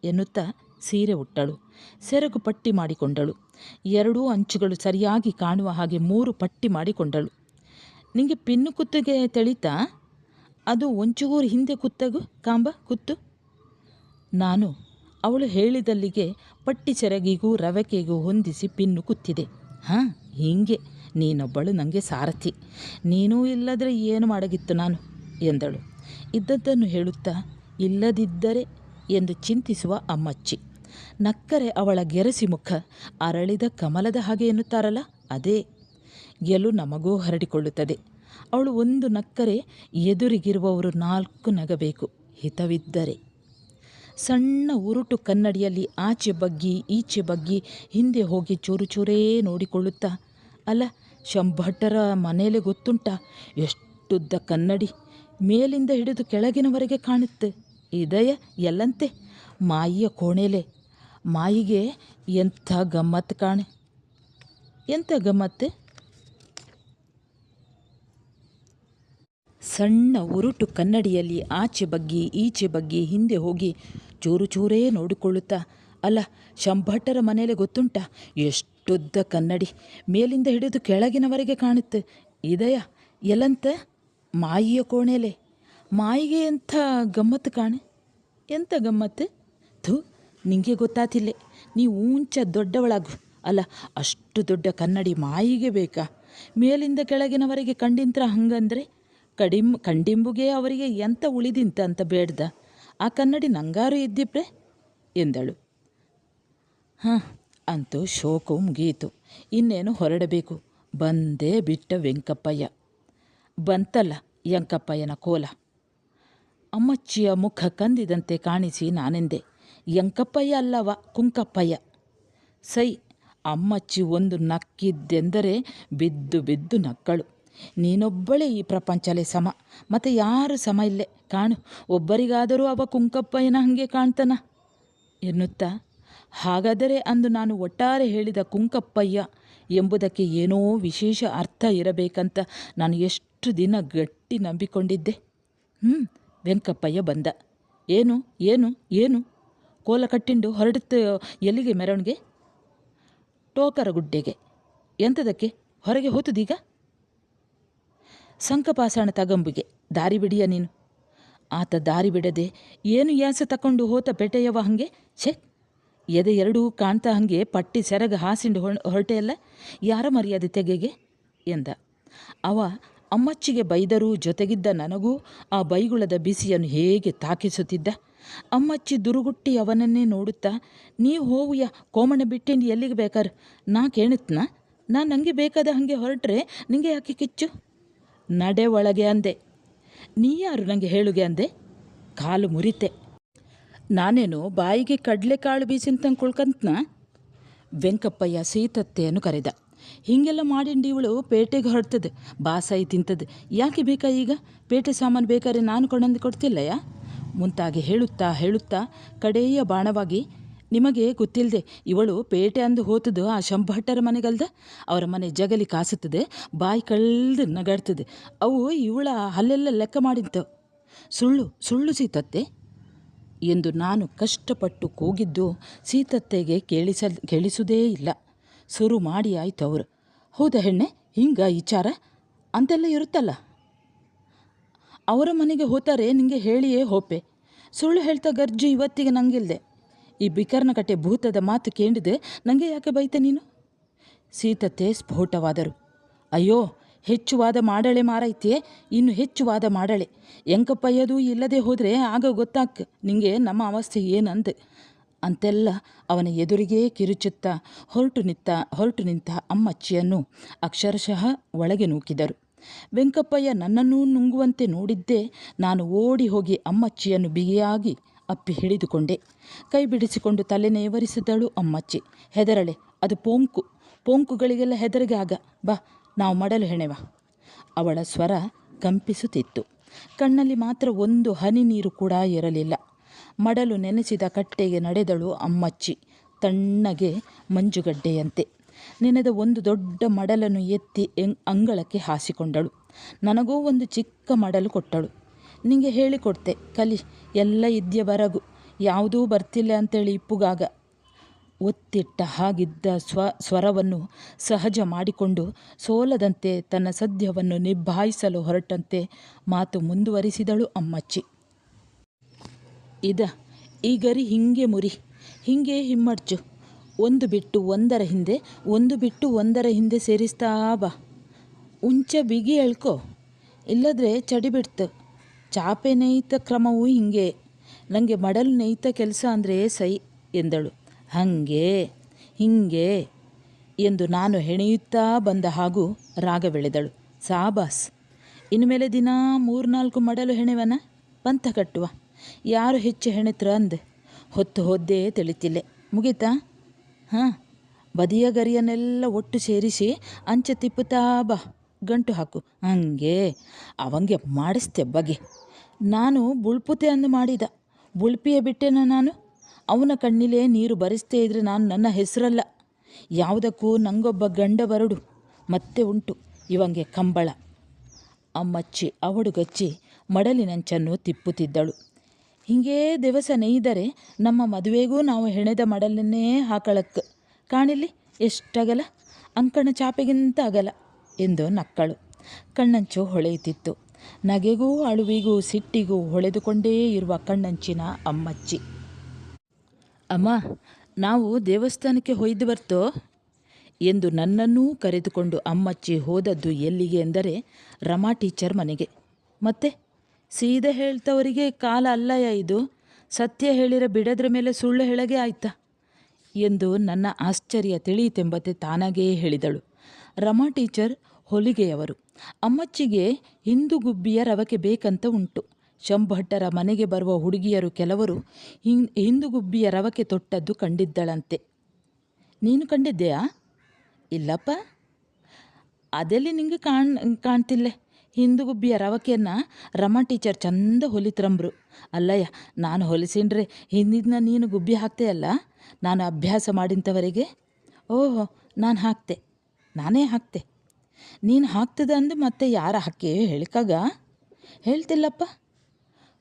ಎನ್ನುತ್ತಾ ಸೀರೆ ಉಟ್ಟಳು. ಸೆರಗು ಪಟ್ಟಿ ಮಾಡಿಕೊಂಡಳು. ಎರಡೂ ಅಂಚುಗಳು ಸರಿಯಾಗಿ ಕಾಣುವ ಹಾಗೆ 3 ಪಟ್ಟಿ ಮಾಡಿಕೊಂಡಳು. ನಿಂಗೆ ಪಿನ್ನು ಕುತ್ತಿಗೆ ತೆಳಿತಾ? ಅದು ಒಂಚೂರು ಹಿಂದೆ ಕುತ್ತಗು ಕಾಂಬ ಕುತ್ತು. ನಾನು ಅವಳು ಹೇಳಿದಲ್ಲಿಗೆ ಪಟ್ಟಿ ಸೆರಗಿಗೂ ರವಕೆಗೂ ಹೊಂದಿಸಿ ಪಿನ್ನು ಕುತ್ತಿದೆ. ಹಾಂ, ಹೀಗೆ ನೀನೊಬ್ಬಳು ನನಗೆ ಸಾರಥಿ. ನೀನೂ ಇಲ್ಲದ್ರೆ ಏನು ಮಾಡಗಿತ್ತು ನಾನು ಎಂದಳು. ಇದ್ದದ್ದನ್ನು ಹೇಳುತ್ತಾ ಇಲ್ಲದಿದ್ದರೆ ಎಂದು ಚಿಂತಿಸುವ ಅಮ್ಮಚ್ಚಿ. ನಕ್ಕರೆ ಅವಳ ಗೆರಸಿ ಮುಖ ಅರಳಿದ ಕಮಲದ ಹಾಗೆ ಎನ್ನುತ್ತಾರಲ್ಲ, ಅದೇ ಗೆಲು ನಮಗೂ ಹರಡಿಕೊಳ್ಳುತ್ತದೆ. ಅವಳು ಒಂದು ನಕ್ಕರೆ ಎದುರಿಗಿರುವವರು 4 ನಗಬೇಕು, ಹಿತವಿದ್ದರೆ. ಸಣ್ಣ ಉರುಟು ಕನ್ನಡಿಯಲ್ಲಿ ಆಚೆ ಬಗ್ಗಿ ಈಚೆ ಬಗ್ಗಿ ಹಿಂದೆ ಹೋಗಿ ಚೂರೇ ನೋಡಿಕೊಳ್ಳುತ್ತಾ, ಅಲ್ಲ ಶಂಭಟ್ಟರ ಮನೇಲೆ ಗೊತ್ತುಂಟ ಎಷ್ಟುದ್ದ ಕನ್ನಡಿ, ಮೇಲಿಂದ ಹಿಡಿದು ಕೆಳಗಿನವರೆಗೆ ಕಾಣುತ್ತೆ. ಇದಯ ಎಲ್ಲಂತೆ ಮಾಯಿಯ ಕೋಣೆಲೆ. ಮಾಯಿಗೆ ಎಂಥ ಗಮ್ಮತ್ತು ಕಾಣೆ. ಎಂಥ ಗಮ್ಮತ್ತು? ಸಣ್ಣ ಉರುಟು ಕನ್ನಡಿಯಲ್ಲಿ ಆಚೆ ಬಗ್ಗಿ ಈಚೆ ಬಗ್ಗಿ ಹಿಂದೆ ಹೋಗಿ ಚೂರೇ ನೋಡಿಕೊಳ್ಳುತ್ತಾ, ಅಲ್ಲ ಶಂಭಟ್ಟರ ಮನೇಲೆ ಗೊತ್ತುಂಟ ಎಷ್ಟುದ್ದ ಕನ್ನಡಿ, ಮೇಲಿಂದ ಹಿಡಿದು ಕೆಳಗಿನವರೆಗೆ ಕಾಣುತ್ತೆ. ಇದಯ ಎಲ್ಲಂತ ಮಾಯಿಯ ಕೋಣೆಲೆ. ಮಾಯಿಗೆ ಎಂಥ ಗಮ್ಮತ್ತು ಕಾಣೆ. ಎಂಥ ಗಮ್ಮತ್ತು? ಥೂ, ನಿಂಗೆ ಗೊತ್ತಾತಿಲ್ಲೆ. ನೀ ಉಂಚ ದೊಡ್ಡವಳಾಗು. ಅಲ್ಲ ಅಷ್ಟು ದೊಡ್ಡ ಕನ್ನಡಿ ಮಾಯಿಗೆ ಬೇಕಾ? ಮೇಲಿಂದ ಕೆಳಗಿನವರೆಗೆ ಕಂಡಿಂತ್ರ ಹಂಗಂದ್ರೆ ಕಂಡಿಂಬುಗೆ ಅವರಿಗೆ ಎಂಥ ಉಳಿದಿಂತ ಅಂತ ಬೇಡ್ದ? ಆ ಕನ್ನಡಿ ನಂಗಾರು ಇದ್ದಿಪ್ರೆ ಎಂದಳು. ಹಾಂ, ಅಂತೂ ಶೋಕು ಮುಗಿಯಿತು. ಇನ್ನೇನು ಹೊರಡಬೇಕು. ಬಂದೇ ಬಿಟ್ಟ ವೆಂಕಪ್ಪಯ್ಯ. ಬಂತಲ್ಲ ಯಂಕಪ್ಪಯ್ಯನ ಕೋಲ. ಅಮ್ಮಚ್ಚಿಯ ಮುಖ ಕಂದಿದಂತೆ ಕಾಣಿಸಿ ನಾನೆಂದೆ, ಎಂಕಪ್ಪಯ್ಯ ಅಲ್ಲವ, ಕುಂಕಪ್ಪಯ್ಯ. ಸೈ. ಅಮ್ಮಚ್ಚಿ ಒಂದು ನಕ್ಕಿದ್ದೆಂದರೆ ಬಿದ್ದು ಬಿದ್ದು ನಕ್ಕಳು. ನೀನೊಬ್ಬಳೇ ಈ ಪ್ರಪಂಚಲೇ ಸಮ, ಮತ್ತು ಯಾರು ಸಮ ಇಲ್ಲೇ ಕಾಣು. ಒಬ್ಬರಿಗಾದರೂ ಅವ ಕುಂಕಪ್ಪಯ್ಯನ ಹಾಗೆ ಕಾಣ್ತಾನ ಎನ್ನುತ್ತಾ, ಹಾಗಾದರೆ ಅಂದು ನಾನು ಒಟ್ಟಾರೆ ಹೇಳಿದ ಕುಂಕಪ್ಪಯ್ಯ ಎಂಬುದಕ್ಕೆ ಏನೋ ವಿಶೇಷ ಅರ್ಥ ಇರಬೇಕಂತ ನಾನು ಎಷ್ಟು ದಿನ ಗಟ್ಟಿ ನಂಬಿಕೊಂಡಿದ್ದೆ. ವೆಂಕಪ್ಪಯ್ಯ ಬಂದ. ಏನು ಏನು ಏನು ಕೋಲ ಕಟ್ಟಿಂಡು ಹೊರಡುತ್ತ ಎಲ್ಲಿಗೆ ಮೆರವಣಿಗೆ? ಟೋಕರಗುಡ್ಡೆಗೆ. ಎಂಥದಕ್ಕೆ? ಹೊರಗೆ ಹೋತದೀಗ? ಸಂಕಪಾಸಣ ತಗಂಬಿಗೆ. ದಾರಿ ಬಿಡಿಯ ನೀನು. ಆತ ದಾರಿ ಬಿಡದೆ ಏನು ಯಾಸ ತಕೊಂಡು ಹೋತ ಪೇಟೆಯವ ಹಂಗೆ. ಛೇ, ಎದೆ ಎರಡೂ ಕಾಣ್ತಾ ಹಂಗೆ ಪಟ್ಟಿ ಸೆರಗ ಹಾಸಿಂಡು ಹೊರಟೆಯಲ್ಲ, ಯಾರ ಮರ್ಯಾದೆ ತೆಗೆಗೆ ಎಂದ. ಅವ ಅಮ್ಮಚ್ಚಿಗೆ ಬೈದರೂ ಜೊತೆಗಿದ್ದ ನನಗೂ ಆ ಬೈಗುಳದ ಬಿಸಿಯನ್ನು ಹೇಗೆ ತಾಕಿಸುತ್ತಿದ್ದ. ಅಮ್ಮಚ್ಚಿ ದುರುಗುಟ್ಟಿ ಅವನನ್ನೇ ನೋಡುತ್ತಾ, ನೀವು ಹೋವುಯ ಕೋಮಣ ಬಿಟ್ಟಿಂದು ಎಲ್ಲಿಗೆ ಬೇಕಾರೆ ನಾ ಕೇಳುತ್ತನ? ನಾನು ನನಗೆ ಬೇಕಾದ ಹಾಗೆ ಹೊರಟ್ರೆ ನಿಂಗೆ ಯಾಕೆ ಕಿಚ್ಚು? ನಡೆ ಒಳಗೆ ಅಂದೆ. ನೀ ಯಾರು ನನಗೆ ಹೇಳುಗೆ ಅಂದೆ? ಕಾಲು ಮುರಿತೆ. ನಾನೇನು ಬಾಯಿಗೆ ಕಡಲೆಕಾಳು ಬೀಸಿಂತ ಕುಳ್ಕಂತನ? ವೆಂಕಪ್ಪಯ್ಯ ಸೀತತ್ತೆಯನ್ನು ಕರೆದ. ಹೀಗೆಲ್ಲ ಮಾಡಿಂಡು ಇವಳು ಪೇಟೆಗೆ ಹೊರಡ್ತದೆ, ಬಾಸಾಯಿ ತಿಂತದೆ. ಯಾಕೆ ಬೇಕಾ ಈಗ? ಪೇಟೆ ಸಾಮಾನು ಬೇಕಾದ್ರೆ ನಾನು ಕೊಂಡಂದು ಕೊಡ್ತಿಲ್ಲಯ್ಯ ಮುಂತಾಗಿ ಹೇಳುತ್ತಾ ಕಡೆಯ ಬಾಣವಾಗಿ, ನಿಮಗೆ ಗೊತ್ತಿಲ್ಲದೆ ಇವಳು ಪೇಟೆ ಅಂದು ಹೋತದು ಆ ಶಂಭಟ್ಟರ ಮನೆಗಲ್ದ. ಅವರ ಮನೆ ಜಗಲಿ ಕಾಸುತ್ತದೆ, ಬಾಯಿ ಕಳ್ದು ನಗಾಡ್ತದೆ. ಅವು ಇವಳ ಹಲ್ಲೆಲ್ಲ ಲೆಕ್ಕ ಮಾಡಿಂತವು. ಸುಳ್ಳು ಸುಳ್ಳು ಸೀತತ್ತೆ ಎಂದು ನಾನು ಕಷ್ಟಪಟ್ಟು ಕೂಗಿದ್ದು ಸೀತತ್ತೆಗೆ ಕೇಳಿಸುವುದೇ ಇಲ್ಲ. ಶುರು ಮಾಡಿ ಆಯ್ತು ಅವರು. ಹೌದಾ ಹೆಣ್ಣೆ, ಹಿಂಗ ವಿಚಾರ ಅಂತೆಲ್ಲ ಇರುತ್ತಲ್ಲ. ಅವರ ಮನೆಗೆ ಹೋತಾರೆ ನಿಂಗೆ ಹೇಳಿಯೇ ಹೋಪೆ. ಸುಳ್ಳು ಹೇಳ್ತಾ ಗರ್ಜು ಇವತ್ತಿಗೆ ನಂಗಿಲ್ದೆ. ಈ ಬಿಕರ್ನ ಕಟ್ಟೆ ಭೂತದ ಮಾತು ಕೇಳಿದೆ ನನಗೆ ಯಾಕೆ ಬೈತೆ ನೀನು? ಸೀತತ್ತೆ ಸ್ಫೋಟವಾದರು. ಅಯ್ಯೋ, ಹೆಚ್ಚು ವಾದ ಮಾಡಳೆ ಮಾರೈತೆ, ಇನ್ನು ಹೆಚ್ಚು ವಾದ ಮಾಡಳೆ. ಎಂಕಪ್ಪಯ್ಯದು ಇಲ್ಲದೆ ಹೋದರೆ ಆಗ ಗೊತ್ತಾಕ್ ನಿಂಗೆ ನಮ್ಮ ಅವಸ್ಥೆ ಏನಂದೆ ಅಂತೆಲ್ಲ ಅವನ ಎದುರಿಗೇ ಕಿರುಚುತ್ತಾ ಹೊರಟು ನಿಂತ ಅಮ್ಮಚ್ಚಿಯನ್ನು ಅಕ್ಷರಶಃ ಒಳಗೆ ನೂಕಿದರು. ವೆಂಕಪ್ಪಯ್ಯ ನನ್ನನ್ನೂ ನುಂಗುವಂತೆ ನೋಡಿದ್ದೇ ನಾನು ಓಡಿ ಹೋಗಿ ಅಮ್ಮಚ್ಚಿಯನ್ನು ಬಿಗಿಯಾಗಿ ಅಪ್ಪಿ ಹಿಡಿದುಕೊಂಡೆ. ಕೈ ಬಿಡಿಸಿಕೊಂಡು ತಲೆ ನೇವರಿಸಿದಳು ಅಮ್ಮಚ್ಚಿ. ಹೆದರಳೆ, ಅದು ಪೋಂಕುಗಳಿಗೆಲ್ಲ ಹೆದರಿಗೆ ಆಗ. ಬಾ, ನಾವು ಮಡಲು ಹೆಣೆವ. ಅವಳ ಸ್ವರ ಕಂಪಿಸುತ್ತಿತ್ತು. ಕಣ್ಣಲ್ಲಿ ಮಾತ್ರ ಒಂದು ಹನಿ ನೀರು ಕೂಡ ಇರಲಿಲ್ಲ. ಮಡಲು ನೆನೆಸಿದ ಕಟ್ಟೆಗೆ ನಡೆದಳು ಅಮ್ಮಚ್ಚಿ, ತಣ್ಣಗೆ ಮಂಜುಗಡ್ಡೆಯಂತೆ. ನೆನೆದ ಒಂದು ದೊಡ್ಡ ಮಡಲನ್ನು ಎತ್ತಿ ಅಂಗಳಕ್ಕೆ ಹಾಸಿಕೊಂಡಳು. ನನಗೂ ಒಂದು ಚಿಕ್ಕ ಮಡಲು ಕೊಟ್ಟಳು. ನಿಂಗೆ ಹೇಳಿಕೊಡ್ತೆ, ಕಲಿ, ಎಲ್ಲ ಇದ್ಯ ಬರಗು, ಯಾವುದೂ ಬರ್ತಿಲ್ಲ ಅಂತೇಳಿ ಇಪ್ಪುಗಾಗ. ಒತ್ತಿಟ್ಟ ಹಾಗಿದ್ದ ಸ್ವರವನ್ನು ಸಹಜ ಮಾಡಿಕೊಂಡು ಸೋಲದಂತೆ ತನ್ನ ಸದ್ಯವನ್ನು ನಿಭಾಯಿಸಲು ಹೊರಟಂತೆ ಮಾತು ಮುಂದುವರಿಸಿದಳು ಅಮ್ಮಚ್ಚಿ. ಈ ಗರಿ ಹಿಂಗೆ ಮುರಿ, ಹಿಂಗೆ ಹಿಮ್ಮಡ್ಚು. ಒಂದು ಬಿಟ್ಟು ಒಂದರ ಹಿಂದೆ ಸೇರಿಸ್ತಾ ಬಾ. ಉಂಚ ಬಿಗಿ ಎಳ್ಕೊ, ಇಲ್ಲದ್ರೆ ಚಡಿ ಬಿಡ್ತು. ಚಾಪೆ ನೇಯ್ತ ಕ್ರಮವೂ ಹಿಂಗೆ. ನನಗೆ ಮಡಲು ನೇಯ್ತ ಕೆಲಸ ಅಂದರೆ ಸೈ ಎಂದಳು. ಹಿಂಗೆ ಎಂದು ನಾನು ಹೆಣೆಯುತ್ತಾ ಬಂದ ಹಾಗೂ ರಾಗವೆಳೆದಳು. ಸಾಬಾಸ್, ಇನ್ಮೇಲೆ ದಿನ 3-4 ಮಡಲು ಹೆಣೆವನ, ಪಂಥ ಕಟ್ಟುವ. ಯಾರು ಹೆಚ್ಚು ಹೆಣೆತ್ರ ಅಂದೆ. ಹೊತ್ತು ಹೋದ್ದೇ ತಿಳಿತಿಲ್ಲೆ. ಮುಗೀತಾ? ಹಾಂ, ಬದಿಯ ಗರಿಯನ್ನೆಲ್ಲ ಒಟ್ಟು ಸೇರಿಸಿ ಅಂಚೆ ತಿಪ್ಪುತ್ತಾ ಬಾ, ಗಂಟು ಹಾಕು. ಹಂಗೆ ಅವಂಗೆ ಮಾಡಿಸ್ತೆ ಬಗೆ. ನಾನು ಬುಳ್ಪುತೆ ಅಂದು ಮಾಡಿದ, ಬುಳ್ಪಿಯೇ ಬಿಟ್ಟೆನ ನಾನು. ಅವನ ಕಣ್ಣಿಲೇ ನೀರು ಬರಿಸ್ತೇ ಇದ್ರೆ ನಾನು ನನ್ನ ಹೆಸರಲ್ಲ. ಯಾವುದಕ್ಕೂ ನಂಗೊಬ್ಬ ಗಂಡ ಬರಡು ಮತ್ತೆ ಉಂಟು, ಇವಂಗೆ ಕಂಬಳ. ಅಮ್ಮಚ್ಚಿ ಅವಡುಗಚ್ಚಿ ಮಡಲಿನಂಚನ್ನು ತಿಪ್ಪುತ್ತಿದ್ದಳು. ಹೀಗೇ ದಿವಸ ನೇಯ್ದರೆ ನಮ್ಮ ಮದುವೆಗೂ ನಾವು ಹೆಣೆದ ಮಡಲನ್ನೇ ಹಾಕಳಕ್ಕೆ ಕಾಣಿಲ್ಲಿ ಎಷ್ಟಗಲ, ಅಂಕಣ ಚಾಪೆಗಿಂತ ಅಗಲ ಎಂದು ನಕ್ಕಳು. ಕಣ್ಣಂಚು ಹೊಳೆಯುತ್ತಿತ್ತು. ನಗೆಗೂ ಅಳುವಿಗೂ ಸಿಟ್ಟಿಗೂ ಹೊಳೆದುಕೊಂಡೇ ಇರುವ ಕಣ್ಣಂಚಿನ ಅಮ್ಮಚ್ಚಿ. ಅಮ್ಮ, ನಾವು ದೇವಸ್ಥಾನಕ್ಕೆ ಹೊಯ್ದು ಬರ್ತೋ ಎಂದು ನನ್ನನ್ನೂ ಕರೆದುಕೊಂಡು ಅಮ್ಮಚ್ಚಿ ಹೋದದ್ದು ಎಲ್ಲಿಗೆ ಎಂದರೆ ರಮಾ ಟೀಚರ್ ಮನೆಗೆ. ಮತ್ತೆ ಸೀದಾ ಹೇಳ್ತವರಿಗೆ ಕಾಲ ಅಲ್ಲಯ್ಯ ಇದು. ಸತ್ಯ ಹೇಳಿರ ಬಿಡದ್ರ ಮೇಲೆ ಸುಳ್ಳು ಹೇಳಗೆ ಆಯ್ತಾ ಎಂದು ನನ್ನ ಆಶ್ಚರ್ಯ ತಿಳಿಯಿತೆಂಬತ್ತೆ ತಾನಾಗೇ ಹೇಳಿದಳು. ರಮಾ ಟೀಚರ್ ಹೊಲಿಗೆಯವರು. ಅಮ್ಮಚ್ಚಿಗೆ ಹಿಂದು ಗುಬ್ಬಿಯ ರವಕೆ ಬೇಕಂತ ಉಂಟು. ಶಂಭಟ್ಟರ ಮನೆಗೆ ಬರುವ ಹುಡುಗಿಯರು ಕೆಲವರು ಹಿಂದುಗುಬ್ಬಿಯ ರವಕೆ ತೊಟ್ಟದ್ದು ಕಂಡಿದ್ದಳಂತೆ. ನೀನು ಕಂಡಿದ್ದೆಯಾ? ಇಲ್ಲಪ್ಪ. ಅದೆಲ್ಲಿ ನಿಂಗೆ ಕಾಣ್ತಿಲ್ಲೆ. ಹಿಂದುಗುಬ್ಬಿಯ ರವಕೆಯನ್ನು ರಮಾ ಟೀಚರ್ ಚಂದ ಹೊಲಿತ್ರಂಬ್ರು. ಅಲ್ಲಯ್ಯ, ನಾನು ಹೊಲಿಸಿನ್ರೆ ಹಿಂದಿನ ನೀನು ಗುಬ್ಬಿ ಹಾಕ್ತೆಯಲ್ಲ, ನಾನು ಅಭ್ಯಾಸ ಮಾಡಿಂಥವರೆಗೆ. ಓಹೋ, ನಾನೇ ಹಾಕ್ತೆ. ನೀನು ಹಾಕ್ತದ ಅಂದು ಮತ್ತೆ ಯಾರ ಹಾಕಿ ಹೇಳಿಕಾಗ? ಹೇಳ್ತಿಲ್ಲಪ್ಪ.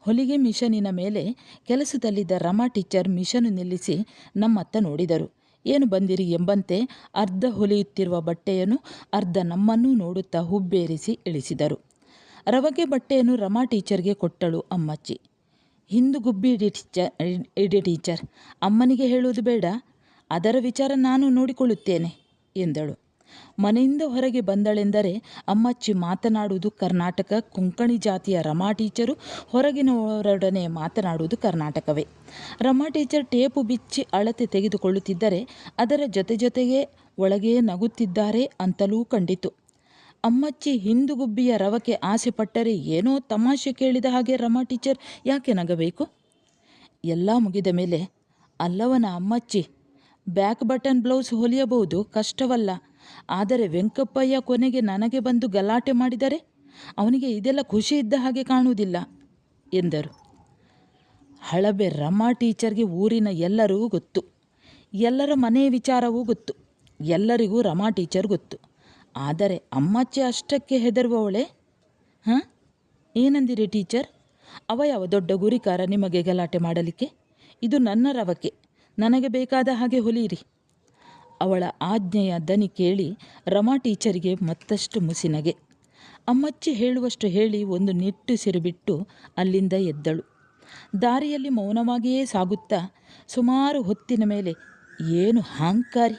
ಹೊಲಿಗೆ ಮಿಷನಿನ ಮೇಲೆ ಕೆಲಸದಲ್ಲಿದ್ದ ರಮಾ ಟೀಚರ್ ಮಿಷನು ನಿಲ್ಲಿಸಿ ನಮ್ಮತ್ತ ನೋಡಿದರು. ಏನು ಬಂದಿರಿ ಎಂಬಂತೆ ಅರ್ಧ ಹೊಲಿಯುತ್ತಿರುವ ಬಟ್ಟೆಯನ್ನು ಅರ್ಧ ನಮ್ಮನ್ನೂ ನೋಡುತ್ತಾ ಹುಬ್ಬೇರಿಸಿ ಇಳಿಸಿದರು. ರವಕೆ ಬಟ್ಟೆಯನ್ನು ರಮಾ ಟೀಚರ್ಗೆ ಕೊಟ್ಟಳು ಅಮ್ಮಚ್ಚಿ. ಹಿಂದುಗುಬ್ಬಿ ಇಡಿ ಟೀಚರ್, ಅಮ್ಮನಿಗೆ ಹೇಳುವುದು ಬೇಡ, ಅದರ ವಿಚಾರ ನಾನು ನೋಡಿಕೊಳ್ಳುತ್ತೇನೆ ಎಂದಳು. ಮನೆಯಿಂದ ಹೊರಗೆ ಬಂದಳೆಂದರೆ ಅಮ್ಮಚ್ಚಿ ಮಾತನಾಡುವುದು ಕರ್ನಾಟಕ, ಕೊಂಕಣಿ ಜಾತಿಯ ರಮಾ ಟೀಚರು ಹೊರಗಿನವರೊಡನೆ ಮಾತನಾಡುವುದು ಕರ್ನಾಟಕವೇ. ರಮಾ ಟೀಚರ್ ಟೇಪು ಬಿಚ್ಚಿ ಅಳತೆ ತೆಗೆದುಕೊಳ್ಳುತ್ತಿದ್ದರೆ ಅದರ ಜೊತೆಗೆ ಒಳಗೆ ನಗುತ್ತಿದ್ದಾರೆ ಅಂತಲೂ ಕಂಡಿತು. ಅಮ್ಮಚ್ಚಿ ಹಿಂದುಗುಬ್ಬಿಯ ರವಕೆ ಆಸೆ ಪಟ್ಟರೆ ಏನೋ ತಮಾಷೆ ಕೇಳಿದ ಹಾಗೆ ರಮಾ ಟೀಚರ್ ಯಾಕೆ ನಗಬೇಕು? ಎಲ್ಲ ಮುಗಿದ ಮೇಲೆ, ಅಲ್ಲವನ ಅಮ್ಮಚ್ಚಿ, ಬ್ಯಾಕ್ ಬಟನ್ ಬ್ಲೌಸ್ ಹೊಲಿಯಬಹುದು, ಕಷ್ಟವಲ್ಲ. ಆದರೆ ವೆಂಕಪ್ಪಯ್ಯ ಕೊನೆಗೆ ನನಗೆ ಬಂದು ಗಲಾಟೆ ಮಾಡಿದರೆ ಅವನಿಗೆ ಇದೆಲ್ಲ ಖುಷಿ ಇದ್ದ ಹಾಗೆ ಕಾಣುವುದಿಲ್ಲ ಎಂದರು. ಹಳಬೆ ರಮಾ ಟೀಚರ್ಗೆ ಊರಿನ ಎಲ್ಲರೂ ಗೊತ್ತು, ಎಲ್ಲರ ಮನೆಯ ವಿಚಾರವೂ ಗೊತ್ತು, ಎಲ್ಲರಿಗೂ ರಮಾ ಟೀಚರ್ ಗೊತ್ತು. ಆದರೆ ಅಮ್ಮಚ್ಚಿ ಅಷ್ಟಕ್ಕೆ ಹೆದರುವವಳೆ. ಹಾಂ, ಏನಂದಿರಿ ಟೀಚರ್? ಅವ ಯಾವ ದೊಡ್ಡ ಗುರಿಕಾರ ನಿಮಗೆ ಗಲಾಟೆ ಮಾಡಲಿಕ್ಕೆ? ಇದು ನನ್ನ ರವಕೆ, ನನಗೆ ಬೇಕಾದ ಹಾಗೆ ಹೊಲಿಯಿರಿ. ಅವಳ ಆಜ್ಞೆಯ ದನಿ ಕೇಳಿ ರಮಾ ಟೀಚರಿಗೆ ಮತ್ತಷ್ಟು ಮುಸಿನಗೆ. ಅಮ್ಮಚ್ಚಿ ಹೇಳುವಷ್ಟು ಹೇಳಿ ಒಂದು ನಿಟ್ಟುಸಿರು ಬಿಟ್ಟು ಅಲ್ಲಿಂದ ಎದ್ದಳು. ದಾರಿಯಲ್ಲಿ ಮೌನವಾಗಿಯೇ ಸಾಗುತ್ತಾ ಸುಮಾರು ಹೊತ್ತಿನ ಮೇಲೆ, ಏನು ಹಾಂಕಾರಿ,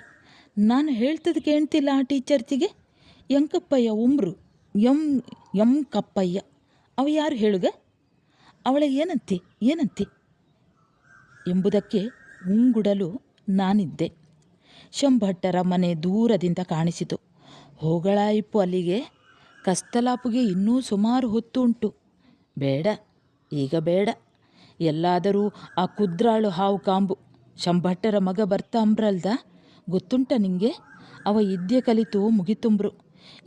ನಾನು ಹೇಳ್ತದ್ದು ಕೇಳ್ತಿಲ್ಲ ಆ ಟೀಚರ್ತಿಗೆ? ಎಂಕಪ್ಪಯ್ಯ ಉಮ್ರು, ಎಂ ಕಪ್ಪಯ್ಯ, ಅವ ಯಾರು ಹೇಳುಗ? ಅವಳ ಏನಂತಿ ಎಂಬುದಕ್ಕೆ ಉಂಗುಡಲು ನಾನಿದ್ದೆ. ಶಂಭಟ್ಟರ ಮನೆ ದೂರದಿಂದ ಕಾಣಿಸಿತು. ಹೋಗಳಾಯಿಪ್ಪು ಅಲ್ಲಿಗೆ, ಕಸ್ತಲಾಪುಗೆ ಇನ್ನೂ ಸುಮಾರು ಹೊತ್ತು ಉಂಟು. ಬೇಡ, ಈಗ ಬೇಡ. ಎಲ್ಲಾದರೂ ಆ ಕುದ್ರಾಳು ಹಾವು ಕಾಂಬು ಶಂಭಟ್ಟರ ಮಗ ಬರ್ತಾ ಅಂಬ್ರಲ್ದ, ಗೊತ್ತುಂಟ ನಿಂಗೆ? ಅವ ಇದ್ದೆ ಕಲಿತು ಮುಗಿತುಂಬ್ರು,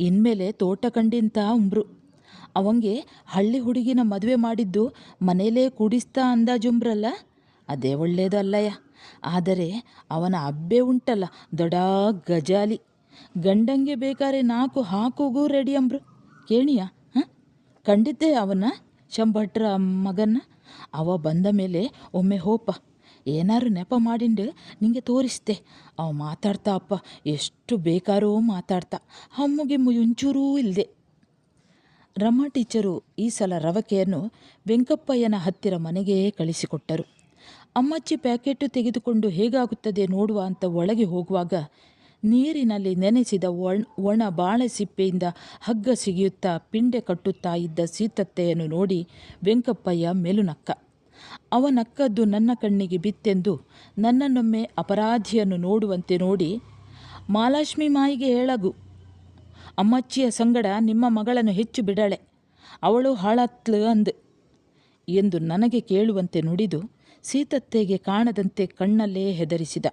ಇನ್ಮೇಲೆ ತೋಟ ಕಂಡಿಂತ ಉಂಬ್ರು. ಅವಂಗೆ ಹಳ್ಳಿ ಹುಡುಗಿನ ಮದುವೆ ಮಾಡಿದ್ದು ಮನೇಲೇ ಕೂಡಿಸ್ತಾ ಅಂದಾಜುಂಬ್ರಲ್ಲ, ಅದೇ ಒಳ್ಳೇದಲ್ಲಯ್ಯ. ಆದರೆ ಅವನ ಅಬ್ಬೆ ಉಂಟಲ್ಲ, ದೊಡ್ಡ ಗಜಾಲಿ, ಗಂಡಂಗೆ ಬೇಕಾರೆ 4 ಹಾಕುಗೂ ರೆಡಿ ಅಂಬ್ರು. ಕೇಣಿಯಾ? ಕಂಡಿದ್ದೆ ಅವನ ಶಂಭಟ್ರ ಮಗನ್ನ. ಅವ ಬಂದ ಮೇಲೆ ಒಮ್ಮೆ ಹೋಪ, ಏನಾರು ನೆಪ ಮಾಡಿಂಡು ನಿಂಗೆ ತೋರಿಸ್ತೆ. ಅವ ಮಾತಾಡ್ತಾ ಅಪ್ಪ, ಎಷ್ಟು ಬೇಕಾರೋ ಮಾತಾಡ್ತಾ, ಹಮ್ಮಿಗೆ ಮುಂಚೂರೂ ಇಲ್ಲದೆ. ರಮಾ ಟೀಚರು ಈ ಸಲ ರವಕೆಯನ್ನು ವೆಂಕಪ್ಪಯ್ಯನ ಹತ್ತಿರ ಮನೆಗೆ ಕಳಿಸಿಕೊಟ್ಟರು. ಅಮ್ಮಚ್ಚಿ ಪ್ಯಾಕೆಟು ತೆಗೆದುಕೊಂಡು ಹೇಗಾಗುತ್ತದೆ ನೋಡುವ ಅಂತ ಒಳಗೆ ಹೋಗುವಾಗ ನೀರಿನಲ್ಲಿ ನೆನೆಸಿದ ಒಣ ಬಾಳೆ ಸಿಪ್ಪೆಯಿಂದ ಹಗ್ಗ ಸಿಗಿಯುತ್ತಾ ಪಿಂಡೆ ಕಟ್ಟುತ್ತಾ ಇದ್ದ ಸೀತತ್ತೆಯನ್ನು ನೋಡಿ ವೆಂಕಪ್ಪಯ್ಯ ಮೆಲುನಕ್ಕ. ಅವ ನಕ್ಕದ್ದು ನನ್ನ ಕಣ್ಣಿಗೆ ಬಿತ್ತೆಂದು ನನ್ನನ್ನೊಮ್ಮೆ ಅಪರಾಧಿಯನ್ನು ನೋಡುವಂತೆ ನೋಡಿ, ಮಾಲಾಶ್ಮಿ ಮಾಯಿಗೆ ಹೇಳಗು, ಅಮ್ಮಚ್ಚಿಯ ಸಂಗಡ ನಿಮ್ಮ ಮಗಳನ್ನು ಹೆಚ್ಚು ಬಿಡಳೆ, ಅವಳು ಹಾಳತ್ಲು ಅಂದು ಎಂದು ನನಗೆ ಕೇಳುವಂತೆ ನುಡಿದು ಸೀತತ್ತೆಗೆ ಕಾಣದಂತೆ ಕಣ್ಣಲ್ಲೇ ಹೆದರಿಸಿದ.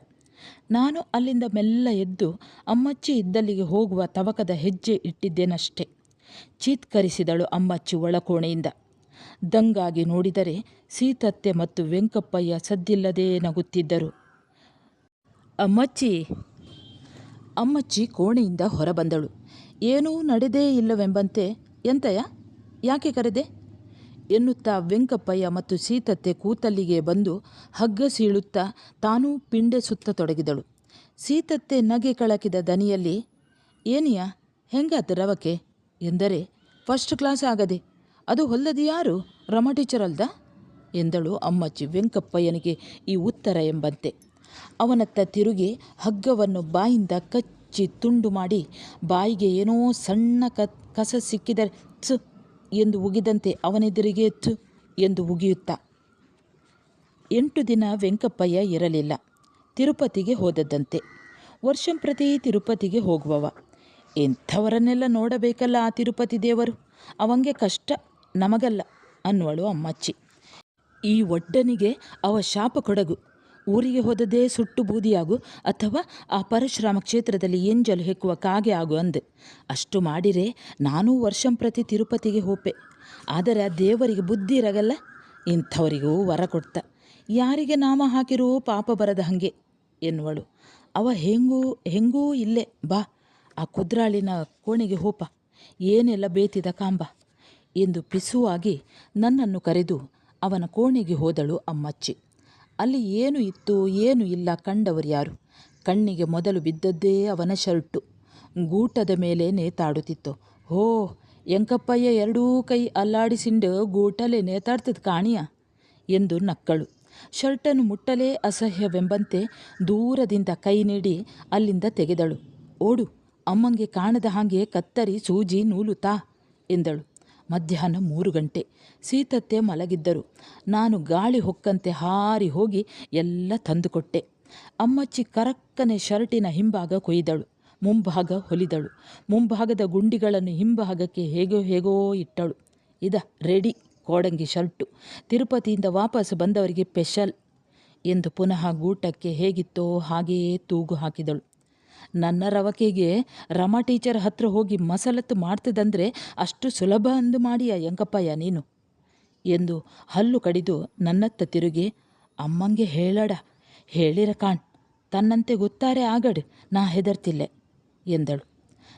ನಾನು ಅಲ್ಲಿಂದ ಮೆಲ್ಲ ಎದ್ದು ಅಮ್ಮಚ್ಚಿ ಇದ್ದಲ್ಲಿಗೆ ಹೋಗುವ ತವಕದ ಹೆಜ್ಜೆ ಇಟ್ಟಿದ್ದೇನಷ್ಟೆ. ಚೀತ್ಕರಿಸಿದಳು ಅಮ್ಮಚ್ಚಿ ಒಳಕೋಣೆಯಿಂದ. ದಂಗಾಗಿ ನೋಡಿದರೆ ಸೀತತ್ತೆ ಮತ್ತು ವೆಂಕಪ್ಪಯ್ಯ ಸದ್ದಿಲ್ಲದೆ ನಗುತ್ತಿದ್ದರು. ಅಮ್ಮಚ್ಚಿ ಕೋಣೆಯಿಂದ ಹೊರಬಂದಳು. ಏನೂ ನಡೆದೇ ಇಲ್ಲವೆಂಬಂತೆ, ಎಂತಯ್ಯ, ಯಾಕೆ ಕರೆದೆ ಎನ್ನುತ್ತಾ ವೆಂಕಪ್ಪಯ್ಯ ಮತ್ತು ಸೀತತ್ತೆ ಕೂತಲ್ಲಿಗೆ ಬಂದು ಹಗ್ಗ ಸೀಳುತ್ತಾ ತಾನೂ ಪಿಂಡೆ ಸುತ್ತ ತೊಡಗಿದಳು. ಸೀತತ್ತೆ ನಗೆ ಕಳಕಿದ ದನಿಯಲ್ಲಿ, ಏನಿಯ, ಹೆಂಗಾತ ರವಕೆ ಎಂದರೆ, ಫಸ್ಟ್ ಕ್ಲಾಸ್ ಆಗದೆ, ಅದು ಹೊಲ್ಲದು ಯಾರು, ರಮಾ ಟೀಚರ್ ಅಲ್ದ ಎಂದಳು ಅಮ್ಮಚ್ಚಿ ವೆಂಕಪ್ಪಯ್ಯನಿಗೆ ಈ ಉತ್ತರ ಎಂಬಂತೆ. ಅವನತ್ತ ತಿರುಗಿ ಹಗ್ಗವನ್ನು ಬಾಯಿಂದ ಕಚ್ಚಿ ತುಂಡು ಮಾಡಿ ಬಾಯಿಗೆ ಏನೋ ಸಣ್ಣ ಕಸ ಸಿಕ್ಕಿದರೆ ತ್ಸು ಎಂದು ಉಗಿದಂತೆ ಅವನೆದುರಿಗೆ ತು ಎಂದು ಉಗಿಯುತ್ತ. 8 ದಿನ ವೆಂಕಪ್ಪಯ್ಯ ಇರಲಿಲ್ಲ. ತಿರುಪತಿಗೆ ಹೋದದ್ದಂತೆ. ವರ್ಷಂಪ್ರತಿ ತಿರುಪತಿಗೆ ಹೋಗುವವ. ಎಂಥವರನ್ನೆಲ್ಲ ನೋಡಬೇಕಲ್ಲ ಆ ತಿರುಪತಿ ದೇವರು. ಅವಂಗೆ ಕಷ್ಟ, ನಮಗಲ್ಲ. ಅನ್ನುವಳು ಅಮ್ಮಚ್ಚಿ. ಈ ಒಡ್ಡನಿಗೆ ಅವ ಶಾಪ ಕೊಡಗು. ಊರಿಗೆ ಹೋದದೇ ಸುಟ್ಟು ಬೂದಿಯಾಗು, ಅಥವಾ ಆ ಪರಶುರಾಮ ಕ್ಷೇತ್ರದಲ್ಲಿ ಎಂಜಲು ಹೆಕ್ಕುವ ಕಾಗೆ ಆಗು ಅಂದೆ. ಅಷ್ಟು ಮಾಡಿರೆ ನಾನೂ ವರ್ಷಂಪ್ರತಿ ತಿರುಪತಿಗೆ ಹೋಪೆ. ಆದರೆ ಆ ದೇವರಿಗೆ ಬುದ್ಧಿ ಇರಗಲ್ಲ, ಇಂಥವರಿಗೂ ವರ ಕೊಡ್ತ. ಯಾರಿಗೆ ನಾಮ ಹಾಕಿರೂ ಪಾಪ ಬರದ ಹಾಗೆ ಎನ್ನುವಳು. ಅವ ಹೆಂಗೂ ಇಲ್ಲೇ ಬಾ, ಆ ಕುದ್ರಾಳಿನ ಕೋಣೆಗೆ ಹೋಪ, ಏನೆಲ್ಲ ಬೇತಿದ ಕಾಂಬ ಎಂದು ಪಿಸುವಾಗಿ ನನ್ನನ್ನು ಕರೆದು ಅವನ ಕೋಣೆಗೆ ಹೋದಳು ಅಮ್ಮಚ್ಚಿ. ಅಲ್ಲಿ ಏನು ಇತ್ತು ಏನು ಇಲ್ಲ ಕಂಡವರು ಯಾರು. ಕಣ್ಣಿಗೆ ಮೊದಲು ಬಿದ್ದದ್ದೇ ಅವನ ಶರ್ಟು. ಗೂಟದ ಮೇಲೆ ನೇತಾಡುತ್ತಿತ್ತು. ಹೋ, ಎಂಕಪ್ಪಯ್ಯ ಎರಡೂ ಕೈ ಅಲ್ಲಾಡಿಸಿಂಡು ಗೂಟಲೆ ನೇತಾಡ್ತದ ಕಾಣಿಯ ಎಂದು ನಕ್ಕಳು. ಶರ್ಟನ್ನು ಮುಟ್ಟಲೇ ಅಸಹ್ಯವೆಂಬಂತೆ ದೂರದಿಂದ ಕೈ ನೀಡಿ ಅಲ್ಲಿಂದ ತೆಗೆದಳು. ಓಡು, ಅಮ್ಮಂಗೆ ಕಾಣದ ಹಾಗೆ ಕತ್ತರಿ ಸೂಜಿ ನೂಲು ತಾ ಎಂದಳು. ಮಧ್ಯಾಹ್ನ 3 ಗಂಟೆ. ಸೀತತ್ತೆ ಮಲಗಿದ್ದರು. ನಾನು ಗಾಳಿ ಹೊಕ್ಕಂತೆ ಹಾರಿ ಹೋಗಿ ಎಲ್ಲ ತಂದುಕೊಟ್ಟೆ. ಅಮ್ಮಚ್ಚಿ ಕರಕ್ಕನೆ ಶರ್ಟಿನ ಹಿಂಭಾಗ ಕೊಯ್ದಳು, ಮುಂಭಾಗ ಹೊಲಿದಳು. ಮುಂಭಾಗದ ಗುಂಡಿಗಳನ್ನು ಹಿಂಭಾಗಕ್ಕೆ ಹೇಗೋ ಇಟ್ಟಳು. ಇದ ರೆಡಿ ಕೋಡಂಗಿ ಶರ್ಟು, ತಿರುಪತಿಯಿಂದ ವಾಪಸ್ ಬಂದವರಿಗೆ ಸ್ಪೆಷಲ್ ಎಂದು ಪುನಃ ಗೂಟಕ್ಕೆ ಹೇಗಿತ್ತೋ ಹಾಗೆಯೇ ತೂಗು ಹಾಕಿದಳು. ನನ್ನ ರವಕೆಗೆ ರಮಾ ಟೀಚರ್ ಹತ್ರ ಹೋಗಿ ಮಸಲತ್ತು ಮಾಡ್ತದಂದ್ರೆ ಅಷ್ಟು ಸುಲಭ ಅಂದು ಮಾಡಿಯ ಎಂಕಪ್ಪಯ್ಯ ನೀನು ಎಂದು ಹಲ್ಲು ಕಡಿದು ನನ್ನತ್ತ ತಿರುಗಿ, ಅಮ್ಮಂಗೆ ಹೇಳಡ, ಹೇಳಿರ ಕಾಣ್, ತನ್ನಂತೆ ಗೊತ್ತಾರೆ ಆಗಡ್, ನಾ ಹೆದರ್ತಿಲ್ಲೆ ಎಂದಳು.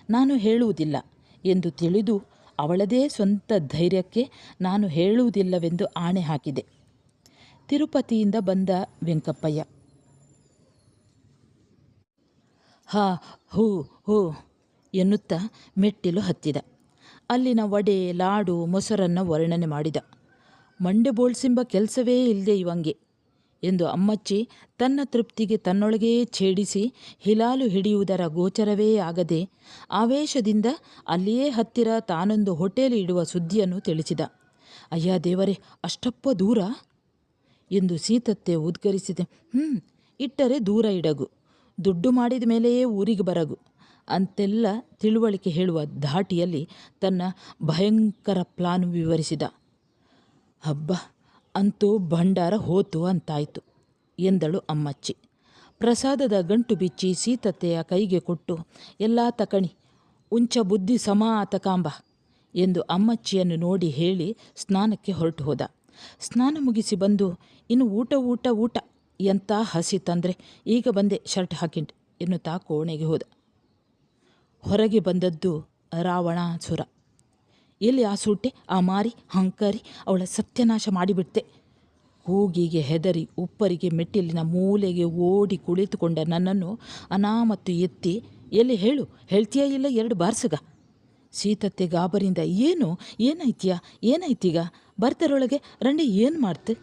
ನಾನು ಹೇಳುವುದಿಲ್ಲ ಎಂದು ತಿಳಿದು ಅವಳದೇ ಸ್ವಂತ ಧೈರ್ಯಕ್ಕೆ ನಾನು ಹೇಳುವುದಿಲ್ಲವೆಂದು ಆಣೆ ಹಾಕಿದೆ. ತಿರುಪತಿಯಿಂದ ಬಂದ ವೆಂಕಪ್ಪಯ್ಯ ಹಾ ಹೂ ಎನ್ನುತ್ತಾ ಮೆಟ್ಟಿಲು ಹತ್ತಿದ. ಅಲ್ಲಿನ ವಡೆ, ಲಾಡು, ಮೊಸರನ್ನು ವರ್ಣನೆ ಮಾಡಿದ. ಮಂಡೆ ಬೋಳ್ಸಿಂಬ ಕೆಲಸವೇ ಇಲ್ಲದೆ ಇವಂಗೆ ಎಂದು ಅಮ್ಮಚ್ಚಿ ತನ್ನ ತೃಪ್ತಿಗೆ ತನ್ನೊಳಗೇ ಛೇಡಿಸಿ ಹಿಲಾಲು ಹಿಡಿಯುವುದರ ಗೋಚರವೇ ಆಗದೆ ಆವೇಶದಿಂದ ಅಲ್ಲಿಯೇ ಹತ್ತಿರ ತಾನೊಂದು ಹೋಟೆಲ್ ಇಡುವ ಸುದ್ದಿಯನ್ನು ತಿಳಿಸಿದ. ಅಯ್ಯ ದೇವರೇ, ಅಷ್ಟಪ್ಪ ದೂರ ಎಂದು ಸೀತತ್ತೆ ಉದ್ಗರಿಸಿದೆ. ಇಟ್ಟರೆ ದೂರ ಇಡಗು, ದುಡ್ಡು ಮಾಡಿದ ಮೇಲೆಯೇ ಊರಿಗೆ ಬರಗು ಅಂತೆಲ್ಲ ತಿಳುವಳಿಕೆ ಹೇಳುವ ಧಾಟಿಯಲ್ಲಿ ತನ್ನ ಭಯಂಕರ ಪ್ಲಾನ್ ವಿವರಿಸಿದ. ಹಬ್ಬ, ಅಂತೂ ಭಂಡಾರ ಹೋತು ಅಂತಾಯಿತು ಎಂದಳು ಅಮ್ಮಚ್ಚಿ. ಪ್ರಸಾದದ ಗಂಟು ಬಿಚ್ಚಿ ಸೀತತ್ತೆಯ ಕೈಗೆ ಕೊಟ್ಟು, ಎಲ್ಲ ತಕಣಿ, ಉಂಚ ಬುದ್ಧಿ ಸಮ ಆತ ಕಾಂಬ ಎಂದು ಅಮ್ಮಚ್ಚಿಯನ್ನು ನೋಡಿ ಹೇಳಿ ಸ್ನಾನಕ್ಕೆ ಹೊರಟು ಹೋದ. ಸ್ನಾನ ಮುಗಿಸಿ ಬಂದು, ಇನ್ನು ಊಟ ಎಂಥ ಹಸಿ ತಂದರೆ, ಈಗ ಬಂದೆ ಶರ್ಟ್ ಹಾಕಿಂಡು ಎನ್ನುತ್ತಾ ಕೋಣೆಗೆ ಹೋದ. ಹೊರಗೆ ಬಂದದ್ದು ರಾವಣಾಸುರ. ಎಲ್ಲಿ ಆ ಸೂಟೆ, ಆ ಮಾರಿ ಹಂಕರಿ, ಅವಳ ಸತ್ಯನಾಶ ಮಾಡಿಬಿಡ್ತೆ. ಕೂಗಿಗೆ ಹೆದರಿ ಉಪ್ಪರಿಗೆ ಮೆಟ್ಟಿಲಿನ ಮೂಲೆಗೆ ಓಡಿ ಕುಳಿತುಕೊಂಡ ನನ್ನನ್ನು ಅನಾಮತ್ತು ಎತ್ತಿ, ಎಲ್ಲಿ ಹೇಳು, ಹೇಳ್ತೀಯಾ ಇಲ್ಲ 2 ಬಾರ್ಸಗ. ಸೀತತ್ತೆ ಗಾಬರಿಂದ, ಏನಾಯ್ತೀಗ ಬರ್ತರೊಳಗೆ ರಂಡಿ ಏನು ಮಾಡ್ತೆ